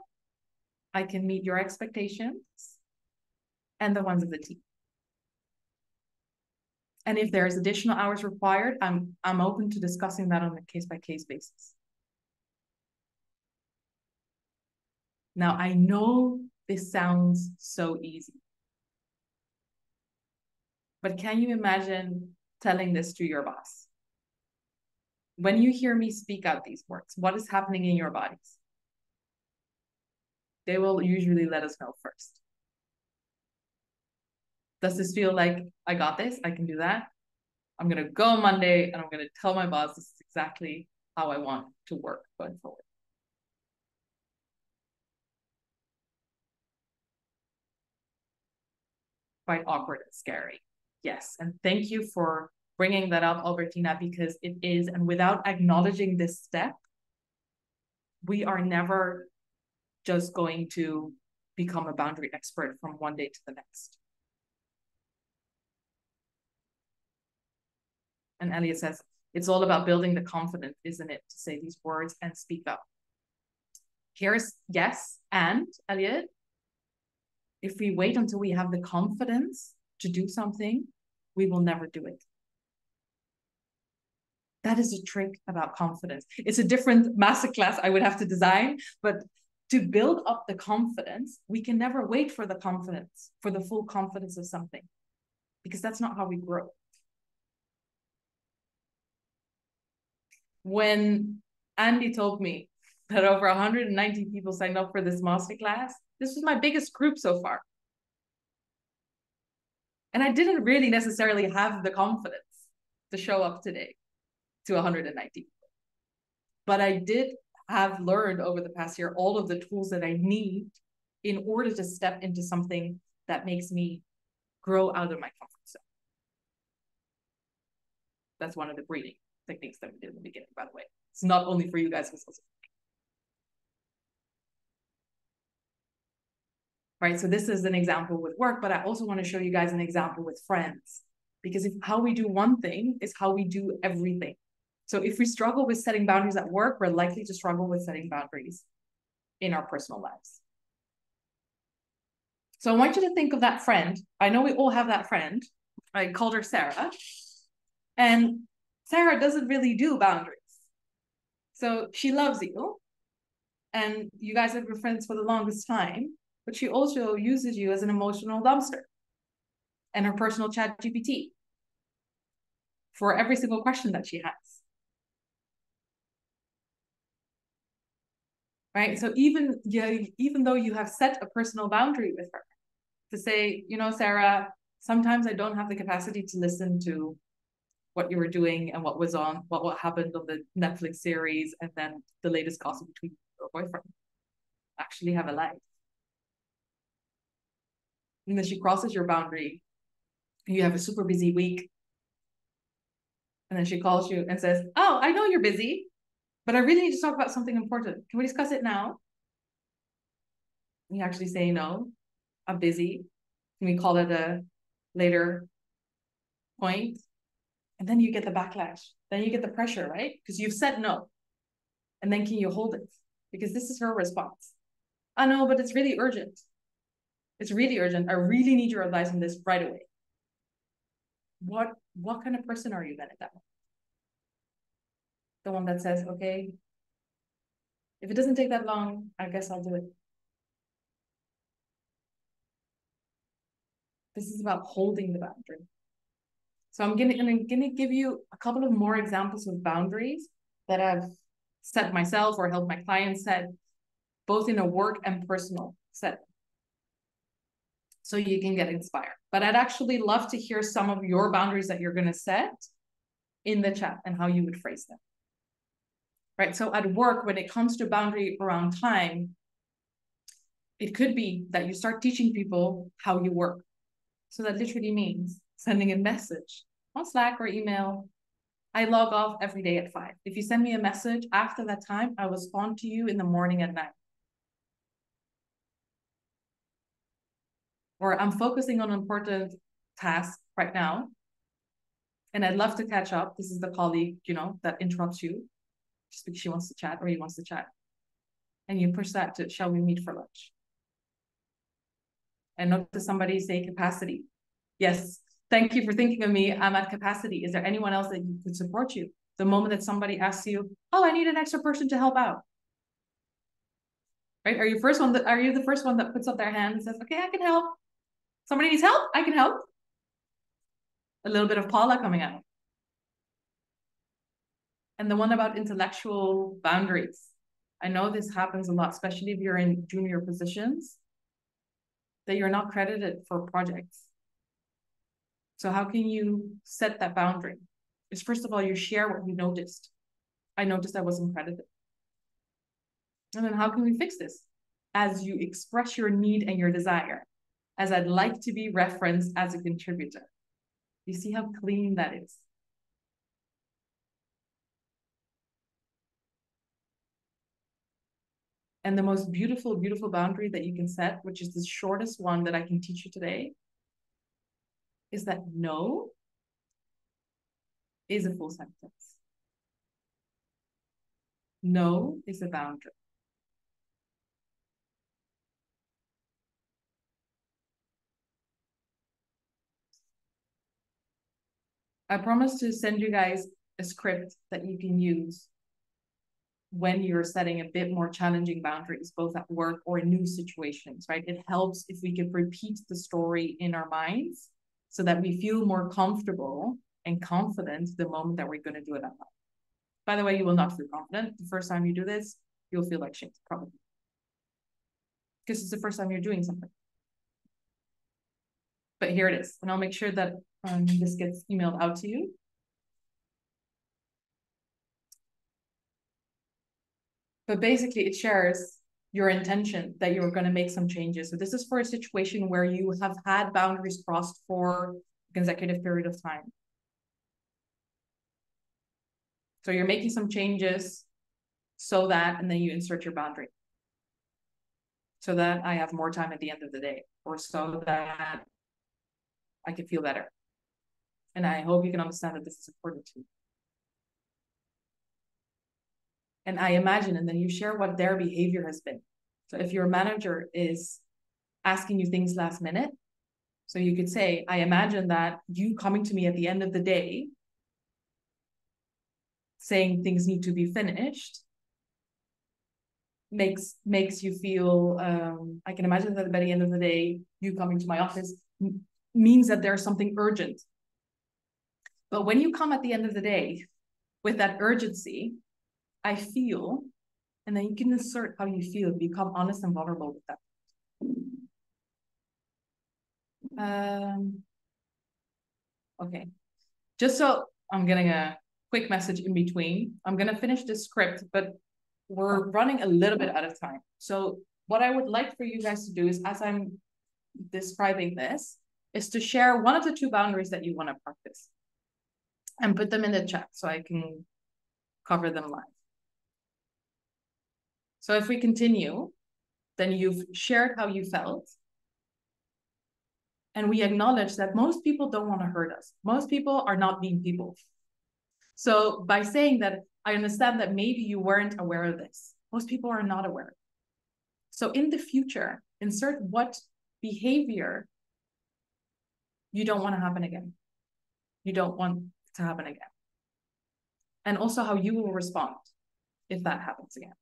I can meet your expectations and the ones of the team. And if there's additional hours required, I'm open to discussing that on a case-by-case basis. Now, I know this sounds so easy, but can you imagine telling this to your boss? When you hear me speak out these words, what is happening in your bodies? They will usually let us know first. Does this feel like, I got this, I can do that? I'm going to go on Monday and I'm going to tell my boss this is exactly how I want to work going forward. Quite awkward and scary. Yes, and thank you for bringing that up, Albertina, because it is, and without acknowledging this step, we are never just going to become a boundary expert from one day to the next. And Elliot says, it's all about building the confidence, isn't it, to say these words and speak up. Here's yes, and Elliot, if we wait until we have the confidence to do something, we will never do it. That is a trick about confidence. It's a different masterclass I would have to design, but to build up the confidence, we can never wait for the confidence, for the full confidence of something, because that's not how we grow. When Andy told me that over 190 people signed up for this masterclass, this was my biggest group so far. And I didn't really necessarily have the confidence to show up today to 190 people. But I did have learned over the past year all of the tools that I need in order to step into something that makes me grow out of my comfort zone. That's one of the breathing techniques that we did in the beginning, by the way. It's not only for you guys, it's also for me. Right, so this is an example with work, but I also want to show you guys an example with friends, because how we do one thing is how we do everything. So if we struggle with setting boundaries at work, we're likely to struggle with setting boundaries in our personal lives. So I want you to think of that friend. I know we all have that friend. I called her Sarah. And Sarah doesn't really do boundaries. So she loves you. And you guys have been friends for the longest time. But she also uses you as an emotional dumpster and her personal chat GPT for every single question that she has. Right? So even though you have set a personal boundary with her, to say, you know, Sarah, sometimes I don't have the capacity to listen to what you were doing and what was on, what happened on the Netflix series, and then the latest gossip between your boyfriend. Actually have a life. And then she crosses your boundary. You have a super busy week. And then she calls you and says, oh, I know you're busy, but I really need to talk about something important. Can we discuss it now? And you actually say, no, I'm busy. Can we call it a later point? And then you get the backlash. Then you get the pressure, right? Because you've said no. And then can you hold it? Because this is her response. I know, but it's really urgent. It's really urgent. I really need your advice on this right away. What kind of person are you then at that moment? The one that says, okay, if it doesn't take that long, I guess I'll do it. This is about holding the boundary. So I'm gonna give you a couple of more examples of boundaries that I've set myself or helped my clients set, both in a work and personal setting, so you can get inspired. But I'd actually love to hear some of your boundaries that you're gonna set in the chat and how you would phrase them. Right, so at work, when it comes to boundary around time, it could be that you start teaching people how you work. So that literally means sending a message on Slack or email. I log off every day at 5. If you send me a message after that time, I will respond to you in the morning at 9. Or I'm focusing on an important task right now, and I'd love to catch up. This is the colleague, you know, that interrupts you just because she wants to chat or he wants to chat. And you push that to, shall we meet for lunch? And notice somebody say capacity. Yes, thank you for thinking of me. I'm at capacity. Is there anyone else that could support you? The moment that somebody asks you, oh, I need an extra person to help out. Right? Are you the first one that puts up their hand and says, okay, I can help. Somebody needs help? I can help. A little bit of Paula coming out. And the one about intellectual boundaries. I know this happens a lot, especially if you're in junior positions, that you're not credited for projects. So how can you set that boundary? Is first of all, you share what you noticed. I noticed I wasn't credited. And then how can we fix this? As you express your need and your desire, as I'd like to be referenced as a contributor. You see how clean that is? And the most beautiful, beautiful boundary that you can set, which is the shortest one that I can teach you today, is that no is a full sentence. No is a boundary. I promise to send you guys a script that you can use when you're setting a bit more challenging boundaries, both at work or in new situations, right? It helps if we could repeat the story in our minds so that we feel more comfortable and confident the moment that we're going to do it out loud. By the way, you will not feel confident. The first time you do this, you'll feel like shit, probably. Because it's the first time you're doing something. But here it is. And I'll make sure that this gets emailed out to you. But basically, it shares your intention that you're going to make some changes. So this is for a situation where you have had boundaries crossed for a consecutive period of time. So you're making some changes so that, and then you insert your boundary. So that I have more time at the end of the day, or so that I can feel better. And I hope you can understand that this is important to you. And I imagine, and then you share what their behavior has been. So if your manager is asking you things last minute, so you could say, I imagine that you coming to me at the end of the day, saying things need to be finished, makes you feel, I can imagine that by the end of the day, you coming to my office means that there's something urgent. But when you come at the end of the day with that urgency, I feel, and then you can insert how you feel, become honest and vulnerable with that. Okay. Just so I'm getting a quick message in between. I'm going to finish the script, but we're running a little bit out of time. So what I would like for you guys to do is, as I'm describing this, is to share one of the two boundaries that you want to practice and put them in the chat so I can cover them live. So if we continue, then you've shared how you felt. And we acknowledge that most people don't want to hurt us. Most people are not being people. So by saying that, I understand that maybe you weren't aware of this. Most people are not aware. So in the future, insert what behavior you don't want to happen again. You don't want to happen again. And also how you will respond if that happens again.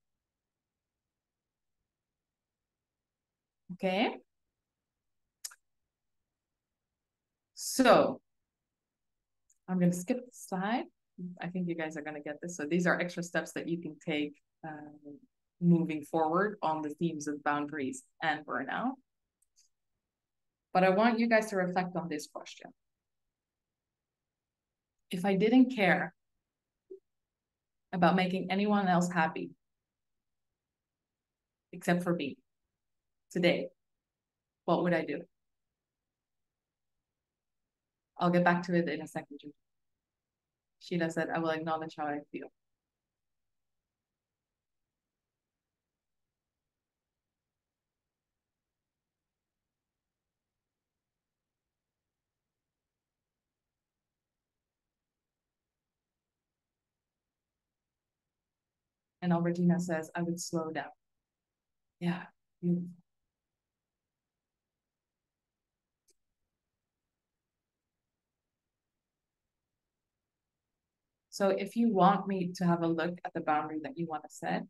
Okay? So I'm going to skip the slide. I think you guys are going to get this. So these are extra steps that you can take moving forward on the themes of boundaries and burnout. But I want you guys to reflect on this question. If I didn't care about making anyone else happy, except for me, today, what would I do? I'll get back to it in a second. Sheila said, I will acknowledge how I feel. And Albertina says, I would slow down. Yeah, beautiful. So if you want me to have a look at the boundary that you want to set,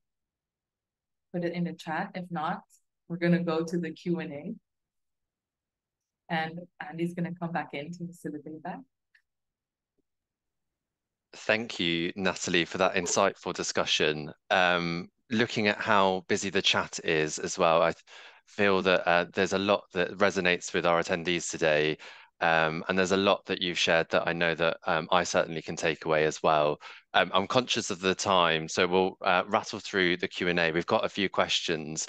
put it in the chat. If not, we're going to go to the Q&A. And Andy's going to come back in to facilitate that. Thank you, Nathalie, for that insightful discussion. Looking at how busy the chat is as well, I feel that there's a lot that resonates with our attendees today. And there's a lot that you've shared that I know that I certainly can take away as well. I'm conscious of the time, so we'll rattle through the Q&A. We've got a few questions.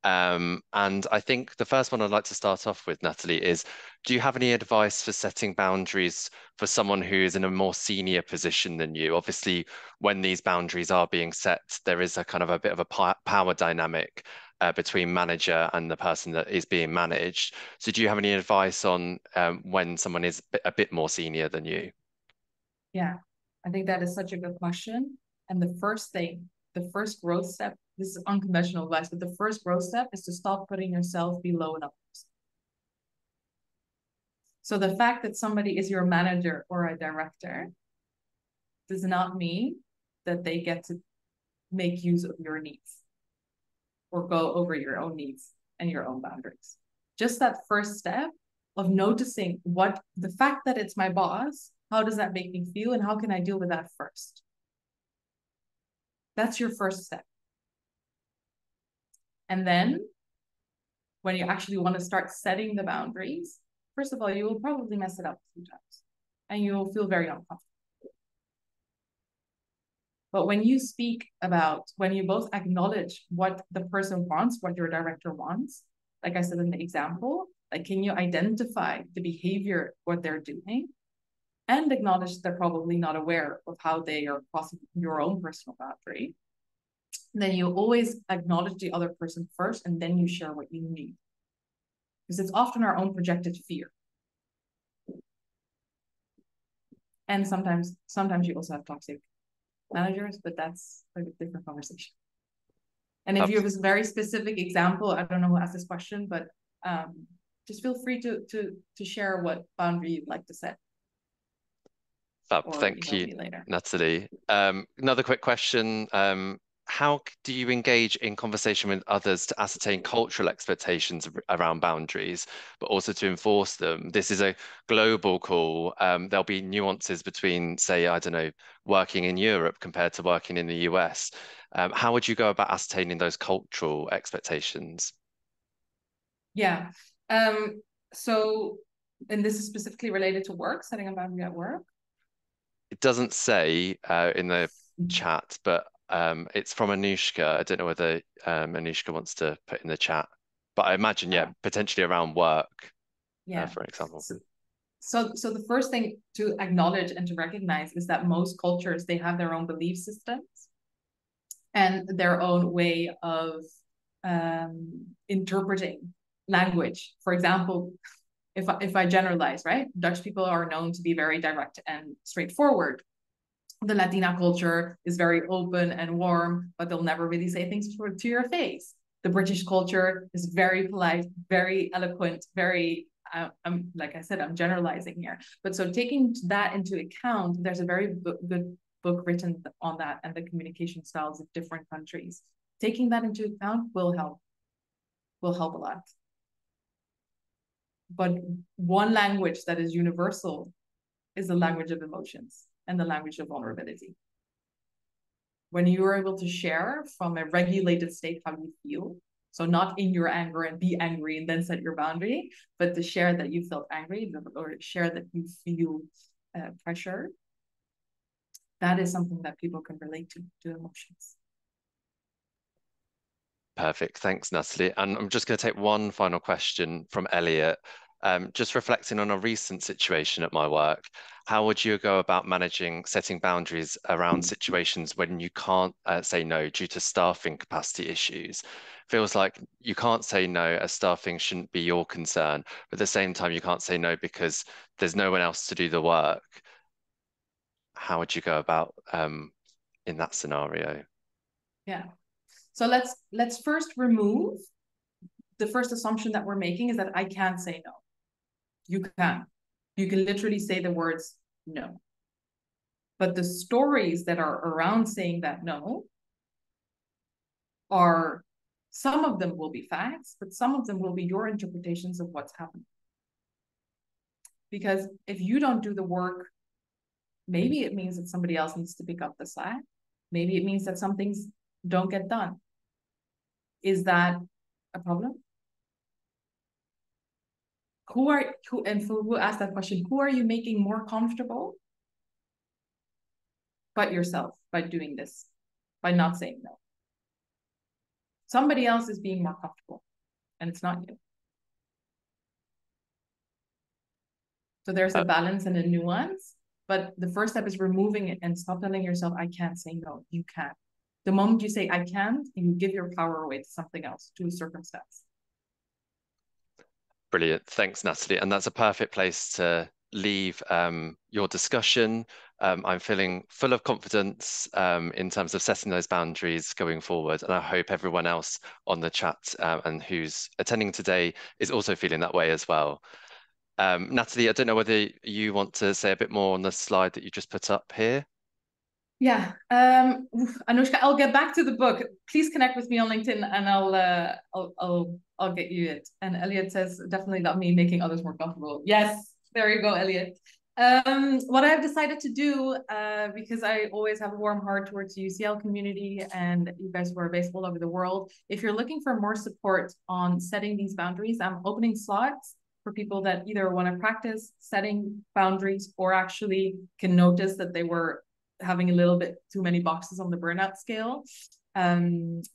And I think the first one I'd like to start off with, Nathalie, is do you have any advice for setting boundaries for someone who is in a more senior position than you? Obviously, when these boundaries are being set, there is a kind of a bit of a power dynamic between manager and the person that is being managed. So do you have any advice on when someone is a bit more senior than you? Yeah, I think that is such a good question. And the first growth step, this is unconventional advice, but the first growth step is to stop putting yourself below another person. So the fact that somebody is your manager or a director does not mean that they get to make use of your needs or go over your own needs and your own boundaries. Just that first step of noticing what the fact that it's my boss, how does that make me feel and how can I deal with that first? That's your first step. And then when you actually want to start setting the boundaries, first of all, you will probably mess it up sometimes and you will feel very uncomfortable. But when you both acknowledge what the person wants, what your director wants, like I said in the example, like can you identify the behavior, what they're doing, and acknowledge they're probably not aware of how they are crossing your own personal boundary. Then you always acknowledge the other person first, and then you share what you need. Because it's often our own projected fear. And sometimes you also have toxic managers, but that's a different conversation. And if you have a very specific example, I don't know who asked this question, but just feel free to share what boundary you'd like to set. Thank you, Nathalie. Another quick question. How do you engage in conversation with others to ascertain cultural expectations around boundaries, but also to enforce them? This is a global call. There'll be nuances between, say, I don't know, working in Europe compared to working in the US. How would you go about ascertaining those cultural expectations? Yeah. So And this is specifically related to work, setting a boundary at work? It doesn't say in the chat, but it's from Anushka. I don't know whether Anushka wants to put in the chat, but I imagine, yeah, potentially around work, Yeah. for example. So the first thing to acknowledge and to recognize is that most cultures, they have their own belief systems and their own way of interpreting language. For example, if I generalize, right? Dutch people are known to be very direct and straightforward. The Latina culture is very open and warm, but they'll never really say things to your face. The British culture is very polite, very eloquent, very, I'm like I said, I'm generalizing here. But so taking that into account, there's a very good book written on that and the communication styles of different countries. Taking that into account will help a lot. But one language that is universal is the language of emotions and the language of vulnerability. When you are able to share from a regulated state how you feel, so not in your anger and be angry and then set your boundary, but to share that you felt angry or share that you feel pressure, that is something that people can relate to emotions. Perfect. Thanks, Nathalie. And I'm just going to take one final question from Elliot. Just reflecting on a recent situation at my work, how would you go about managing setting boundaries around situations when you can't say no due to staffing capacity issues? Feels like you can't say no as staffing shouldn't be your concern, but at the same time, you can't say no because there's no one else to do the work. How would you go about in that scenario? Yeah. So let's first remove the first assumption that we're making is that I can't say no. You can. You can literally say the words no. But the stories that are around saying that no are, some of them will be facts, but some of them will be your interpretations of what's happening. Because if you don't do the work, maybe it means that somebody else needs to pick up the slack. Maybe it means that some things don't get done. Is that a problem? Who asked that question, who are you making more comfortable but yourself by doing this, by not saying no? Somebody else is being more comfortable and it's not you. So there's a balance and a nuance, but the first step is removing it and stop telling yourself, I can't say no, you can. The moment you say, I can't, you give your power away to something else, to a circumstance. Brilliant. Thanks, Nathalie. And that's a perfect place to leave your discussion. I'm feeling full of confidence in terms of setting those boundaries going forward. And I hope everyone else on the chat and who's attending today is also feeling that way as well. Nathalie, I don't know whether you want to say a bit more on the slide that you just put up here. Yeah, Anushka, I'll get back to the book. Please connect with me on LinkedIn, and I'll get you it. And Elliot says definitely not me making others more comfortable. Yes, there you go, Elliot. What I've decided to do, because I always have a warm heart towards the UCL community, and you guys who are based all over the world. If you're looking for more support on setting these boundaries, I'm opening slots for people that either want to practice setting boundaries or actually can notice that they were having a little bit too many boxes on the burnout scale.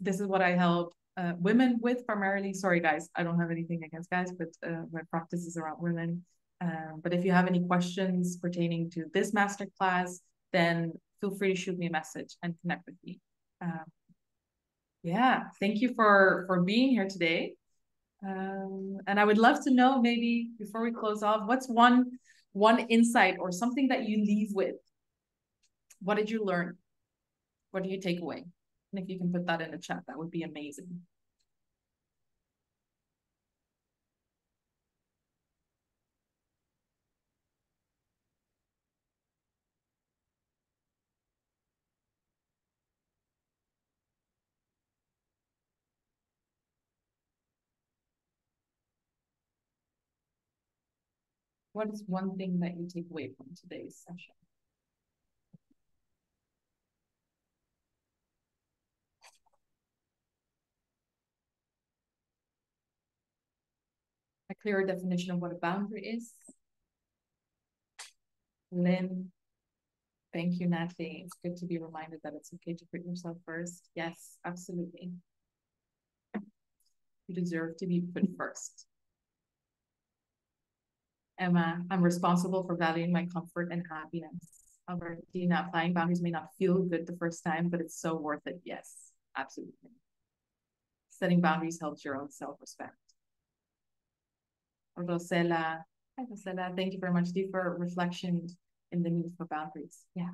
This is what I help women with primarily. Sorry, guys, I don't have anything against guys, but my practice is around women. But if you have any questions pertaining to this masterclass, then feel free to shoot me a message and connect with me. Yeah, thank you for being here today. And I would love to know, maybe before we close off, what's one insight or something that you leave with? What did you learn? What do you take away? And if you can put that in the chat, that would be amazing. What is one thing that you take away from today's session? clearer definition of what a boundary is. Lynn. Thank you, Nathalie. It's good to be reminded that it's okay to put yourself first. Yes, absolutely. You deserve to be put first. Emma, I'm responsible for valuing my comfort and happiness. Albertina, applying boundaries may not feel good the first time, but it's so worth it. Yes, absolutely. Setting boundaries helps your own self-respect. Rosella, hi Rosella, thank you very much, Dee, for reflection in the need for boundaries. Yeah.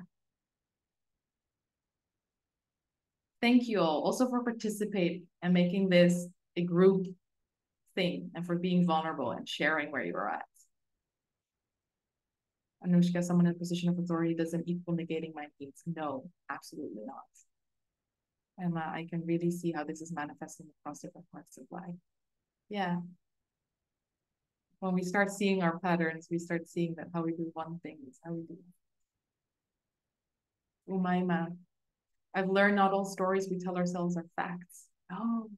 Thank you all also for participating and making this a group thing and for being vulnerable and sharing where you're at. Anushka, someone in a position of authority doesn't equal negating my needs. No, absolutely not. Emma, I can really see how this is manifesting across different parts of life. Yeah. When we start seeing our patterns, we start seeing that how we do one thing is how we do it. Umayma, I've learned not all stories we tell ourselves are facts. Oh,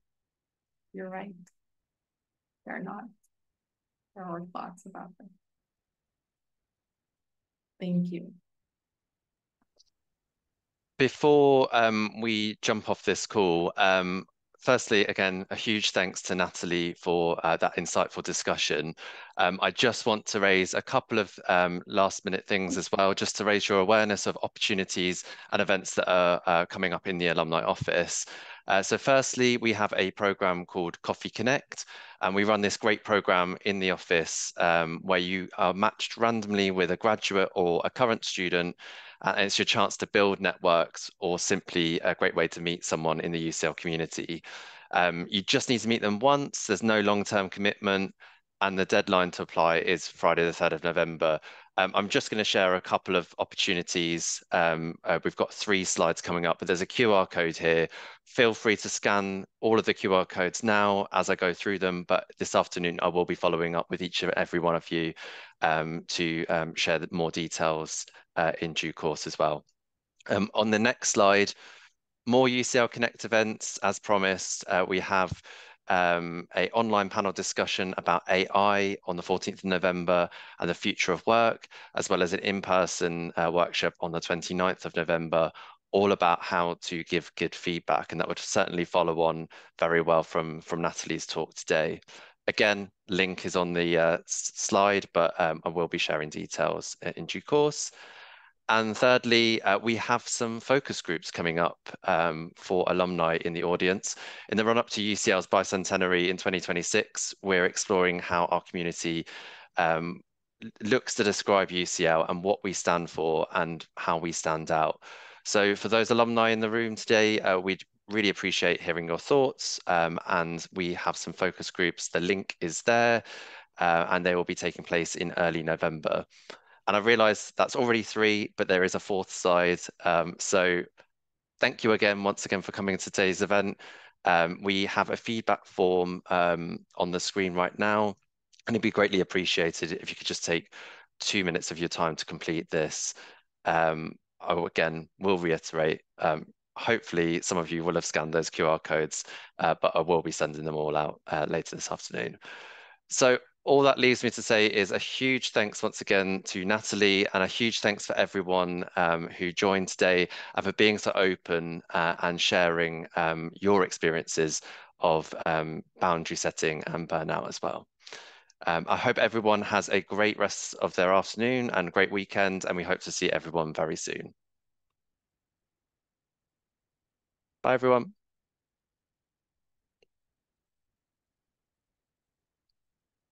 you're right. They're not. There are thoughts about them. Thank you. Before we jump off this call, firstly, again, a huge thanks to Nathalie for that insightful discussion. I just want to raise a couple of last minute things as well, just to raise your awareness of opportunities and events that are coming up in the alumni office. So firstly, we have a program called Coffee Connect, and we run this great program in the office where you are matched randomly with a graduate or a current student, and it's your chance to build networks or simply a great way to meet someone in the UCL community. You just need to meet them once, there's no long-term commitment, and the deadline to apply is Friday the 3rd of November. I'm just going to share a couple of opportunities. We've got 3 slides coming up, but there's a QR code here. Feel free to scan all of the QR codes now as I go through them, but this afternoon I will be following up with each and every one of you to share more details in due course as well. On the next slide, more UCL Connect events. As promised, we have a online panel discussion about AI on the 14th of November and the future of work, as well as an in-person workshop on the 29th of November, all about how to give good feedback. And that would certainly follow on very well from Nathalie's talk today. Again, link is on the slide, but I will be sharing details in due course. And thirdly, we have some focus groups coming up for alumni in the audience. In the run-up to UCL's bicentenary in 2026, we're exploring how our community looks to describe UCL and what we stand for and how we stand out. So for those alumni in the room today, we'd really appreciate hearing your thoughts, and we have some focus groups. The link is there, and they will be taking place in early November. And I realize that's already 3, but there is a 4th side. So thank you again, once again, for coming to today's event. We have a feedback form on the screen right now, and it'd be greatly appreciated if you could just take 2 minutes of your time to complete this. I will reiterate, hopefully some of you will have scanned those QR codes, but I will be sending them all out later this afternoon. So all that leaves me to say is a huge thanks once again to Nathalie, and a huge thanks for everyone who joined today and for being so open and sharing your experiences of boundary setting and burnout as well. I hope everyone has a great rest of their afternoon and a great weekend, and we hope to see everyone very soon. Bye, everyone.